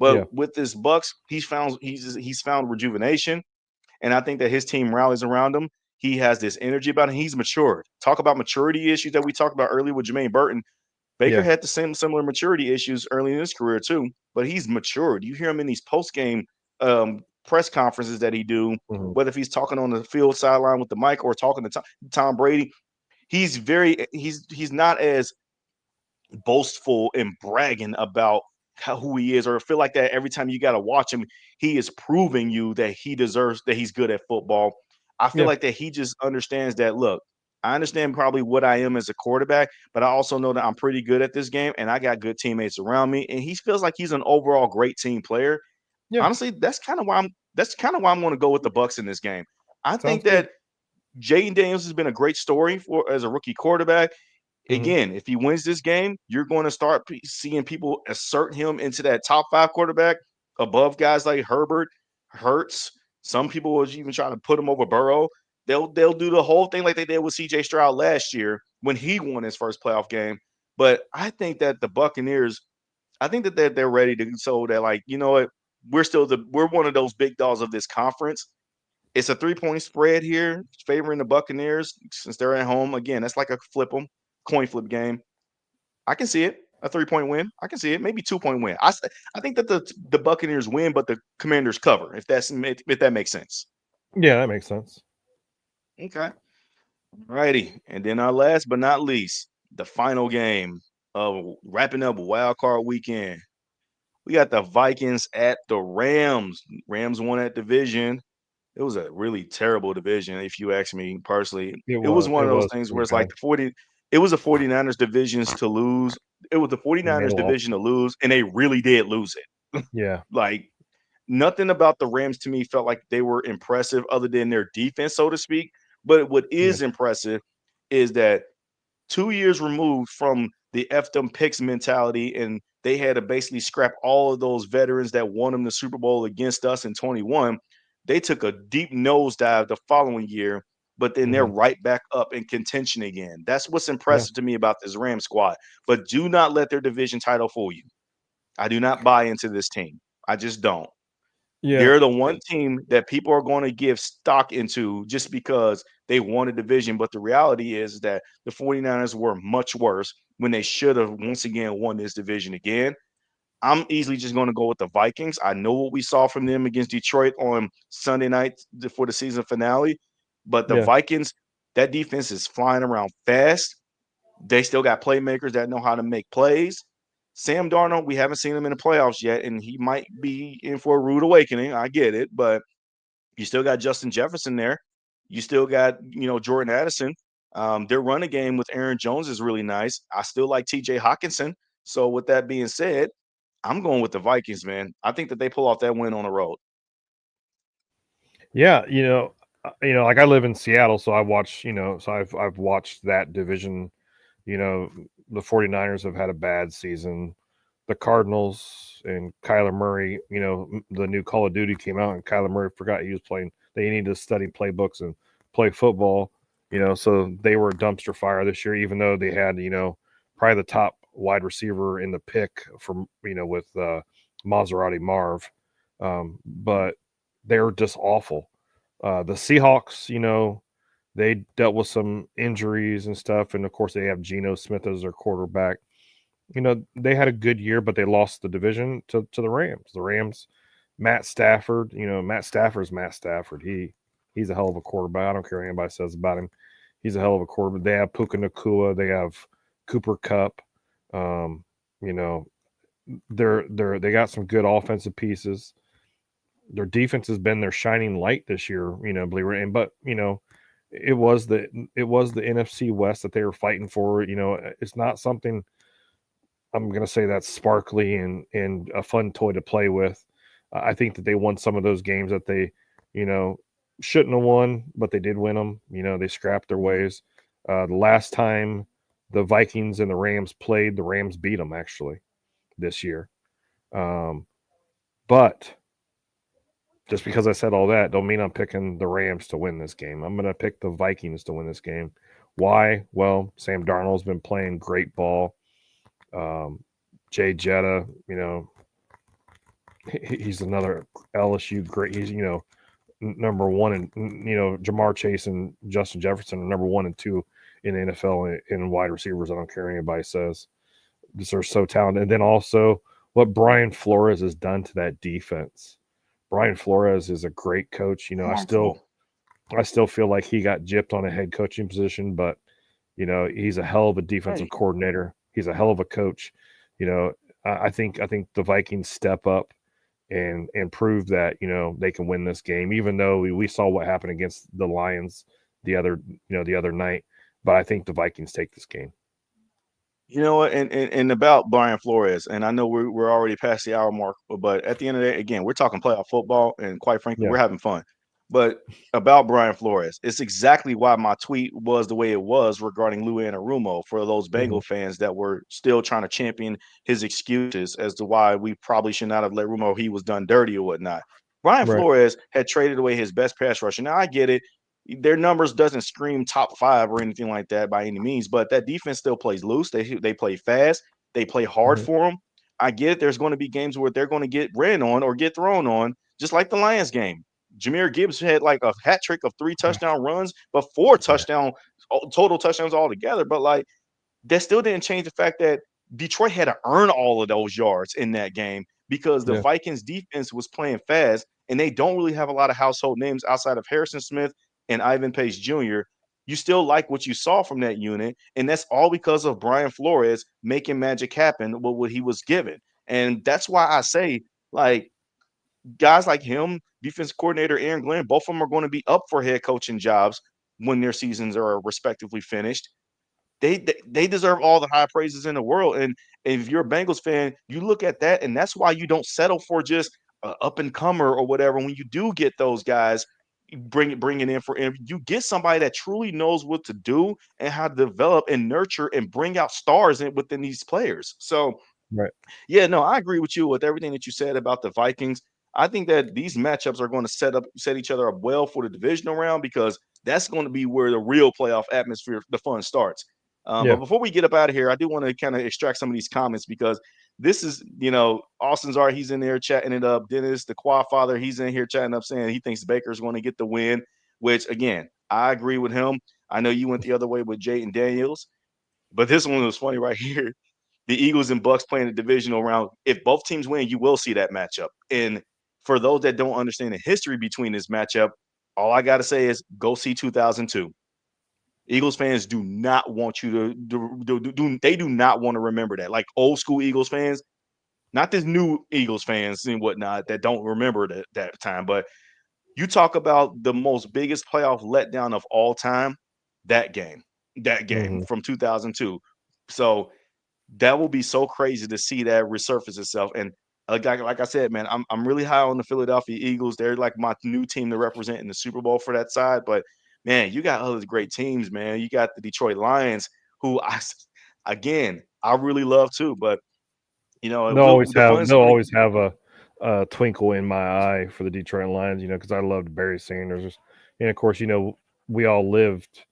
Yeah. But with this Bucks, he's found rejuvenation, and I think that his team rallies around him. He has this energy about him. He's matured. Talk about maturity issues that we talked about earlier with Jermaine Burton. Baker Yeah. had the same similar maturity issues early in his career too, but he's matured. You hear him in these post game press conferences that he do, Mhm. whether if he's talking on the field sideline with the mic or talking to Tom Brady. He's not as boastful and bragging about who he is, or feel like that every time you got to watch him, he is proving you that he deserves that he's good at football. I feel Yeah. like that he just understands that. Look, I understand probably what I am as a quarterback, but I also know that I'm pretty good at this game, and I got good teammates around me, and he feels like he's an overall great team player. Yeah. Honestly, that's kind of why I'm going to go with the Bucks in this game. I Sounds think good. that Jaden Daniels has been a great story for as a rookie quarterback. Mhm. Again, if he wins this game, you're going to start seeing people assert him into that top five quarterback above guys like Herbert, Hurts. Some people was even trying to put him over Burrow. They'll do the whole thing like they did with C.J. Stroud last year when he won his first playoff game. But I think that the Buccaneers, I think that they're ready to so that like you know what we're one of those big dogs of this conference. It's a 3-point spread here, favoring the Buccaneers since they're at home. Again, that's like a coin flip game. I can see it. A 3-point win. I can see it. Maybe 2-point win. I think that the Buccaneers win, but the Commanders cover. If that makes sense. Yeah, that makes sense. Okay. Righty. And then our last but not least, the final game of wrapping up Wild Card weekend. We got the Vikings at the Rams. Rams won that division. It was a really terrible division, if you ask me personally. It It was was. one It of those was things where pretty it's like bad. the 40 it was the 49ers divisions to lose. It was the And they 49ers lost. division to lose, and they really did lose it. Yeah. Like nothing about the Rams to me felt like they were impressive other than their defense, so to speak. But what Yeah. is impressive is that 2 years removed from the F them picks mentality, and they had to basically scrap all of those veterans that won them the Super Bowl against us in 21. They took a deep nosedive the following year, but then they're Mhm. right back up in contention again. That's what's Yeah. impressive to me about this Ram squad. But do not let their division title fool you. I do not buy into this team. I just don't. Yeah. They're the one team that people are going to give stock into just because they won a division. But the reality is that the 49ers were much worse when they should have once again won this division again. I'm easily just going to go with the Vikings. I know what we saw from them against Detroit on Sunday night for the season finale. But the Yeah. Vikings, that defense is flying around fast. They still got playmakers that know how to make plays. Sam Darnold, we haven't seen him in the playoffs yet, and he might be in for a rude awakening. I get it, but you still got Justin Jefferson there. You still got, Jordan Addison. Their running game with Aaron Jones is really nice. I still like TJ Hawkinson. So with that being said, I'm going with the Vikings, man. I think that they pull off that win on the road. Yeah. Like I live in Seattle, so I watch. So I've watched that division. You know, the 49ers have had a bad season. The Cardinals and Kyler Murray, the new Call of Duty came out and Kyler Murray forgot he was playing. They needed to study playbooks and play football, so they were a dumpster fire this year, even though they had, probably the top wide receiver in the pick from, with Maserati Marv. But they were just awful. The Seahawks, they dealt with some injuries and stuff. And of course, they have Geno Smith as their quarterback. They had a good year, but they lost the division to the Rams. The Rams, Matt Stafford, Matt Stafford's Matt Stafford. He's a hell of a quarterback. I don't care what anybody says about him. He's a hell of a quarterback. They have Puka Nakua. They have Cooper Cup. Um, you know, they got some good offensive pieces. Their defense has been their shining light this year, believe it or not. But it was the NFC West that they were fighting for. It's not something I'm going to say that's sparkly and a fun toy to play with. I think that they won some of those games that they, you know, shouldn't have won, but they did win them. They scrapped their Mhm. ways. The last time the Vikings and the Rams played, the Rams beat them actually this year. Um, but just because I said all that, don't mean I'm picking the Rams to win this game. I'm going to pick the Vikings to win this game. Why? Well, Sam Darnold's been playing great ball. Um, Jay Jetta, he's another LSU great. He's number one, and Jamar Chase and Justin Jefferson are number 1 and 2 in the NFL in wide receivers. I don't care what anybody says. They're so talented. And then also what Brian Flores has done to that defense. Brian Flores is a great coach. Harmful. I still feel like he got gypped on a head coaching position, but he's a hell of a defensive Hey, coordinator. He's a hell of a coach. You know, I think the Vikings step up and prove that they can win this game, even though we saw what happened against the Lions the other night. But I think the Vikings take this game. you know what? And about Brian Flores, and I know we're already past the hour mark, but at the end of the day, again, we're talking playoff football, and quite frankly, Yeah. we're having fun. But about Brian Flores, it's exactly why my tweet was the way it was regarding Lou Anarumo for those Hmm. Bengal fans that were still trying to champion his excuses as to why we probably should not have let Rumo he was done dirty or whatnot. Brian Right. Flores had traded away his best pass rusher. Now I get it. Their numbers doesn't scream top five or anything like that by any means, but that defense still plays loose. They play fast. They play hard Hmm. for them. I get it. There's going to be games where they're going to get ran on or get thrown on, just like the Lions game. Jameer Gibbs had like a hat trick of 3 touchdown runs, but four Yeah. touchdown total touchdowns altogether. But like that still didn't change the fact that Detroit had to earn all of those yards in that game because the Yeah. Vikings defense was playing fast and they don't really have a lot of household names outside of Harrison Smith and Ivan Pace Jr. You still like what you saw from that unit, and that's all because of Brian Flores making magic happen with what he was given. And that's why I say, like, guys like him, defense coordinator Aaron Glenn, both of them are going to be up for head coaching jobs when their seasons are respectively finished. They deserve all the high praises in the world. And if you're a Bengals fan, you look at that, and that's why you don't settle for just an up and comer or whatever. When you do get those guys, bring it in for, and you get somebody that truly knows what to do and how to develop and nurture and bring out stars within these players. So Right. yeah, no, I agree with you with everything that you said about the Vikings. I think that these matchups are going to set each other up well for the divisional round because that's going to be where the real playoff atmosphere, the fun starts. But Yeah. before we get up out of here, I do want to kind of extract some of these comments because this is, Austin's art. He's in there chatting it up. Dennis, the Quad Father, he's in here chatting up saying he thinks Baker's going to get the win, which again, I agree with him. I know you went the other way with Jayden Daniels, but this one was funny right here. The Eagles and Bucks playing the divisional round. If both teams win, you will see that matchup. And for those that don't understand the history between this matchup, all I got to say is go see 2002. Eagles fans do not want you they do not want to remember that. Like old school Eagles fans, not this new Eagles fans and whatnot that don't remember that time, but you talk about the most biggest playoff letdown of all time, that game, that game Hmm. from 2002. So that will be so crazy to see that resurface itself. And like I said, man, I'm really high on the Philadelphia Eagles. They're like my new team to represent in the Super Bowl for that side. But man, you got other great teams, man. You got the Detroit Lions, who again I really love too. But the fun's They'll going to always have a twinkle in my eye for the Detroit Lions, because I loved Barry Sanders, and of course, we all lived,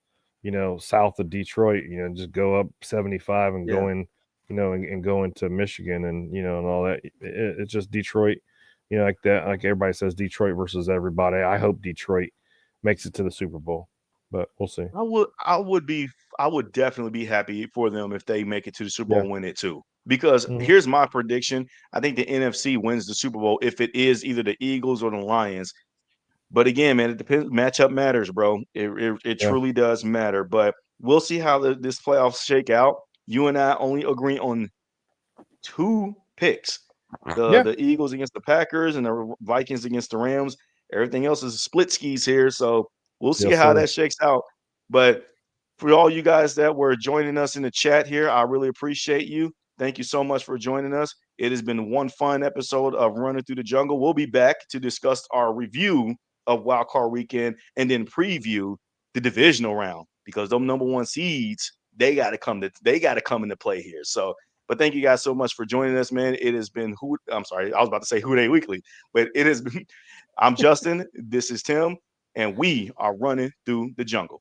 south of Detroit, just go up 75 and yeah. and go into Michigan and and all that. It's just Detroit, like that, like everybody says, Detroit versus everybody. I hope Detroit makes it to the Super Bowl, but we'll see. I would definitely be happy for them if they make it to the Super Bowl Yeah. and win it too. Because Mhm. here's my prediction. I think the NFC wins the Super Bowl if it is either the Eagles or the Lions. But again, man, it depends. Matchup matters, bro. It Yeah. truly does matter. But we'll see how this playoffs shake out. You and I only agree on two picks: the Yeah. the Eagles against the Packers and the Vikings against the Rams. Everything else is split skis here. So we'll see Yes, how sir. that shakes out. But for all you guys that were joining us in the chat here, I really appreciate you. Thank you so much for joining us. It has been one fun episode of Running Through the Jungle. We'll be back to discuss our review of Wildcard Weekend and then preview the divisional round because those number one seeds they got to come into play here. So, but thank you guys so much for joining us, man. It has been who I'm sorry, I was about to say Who Day Weekly, but it has been. I'm Justin. This is Tim, and we are running through the jungle.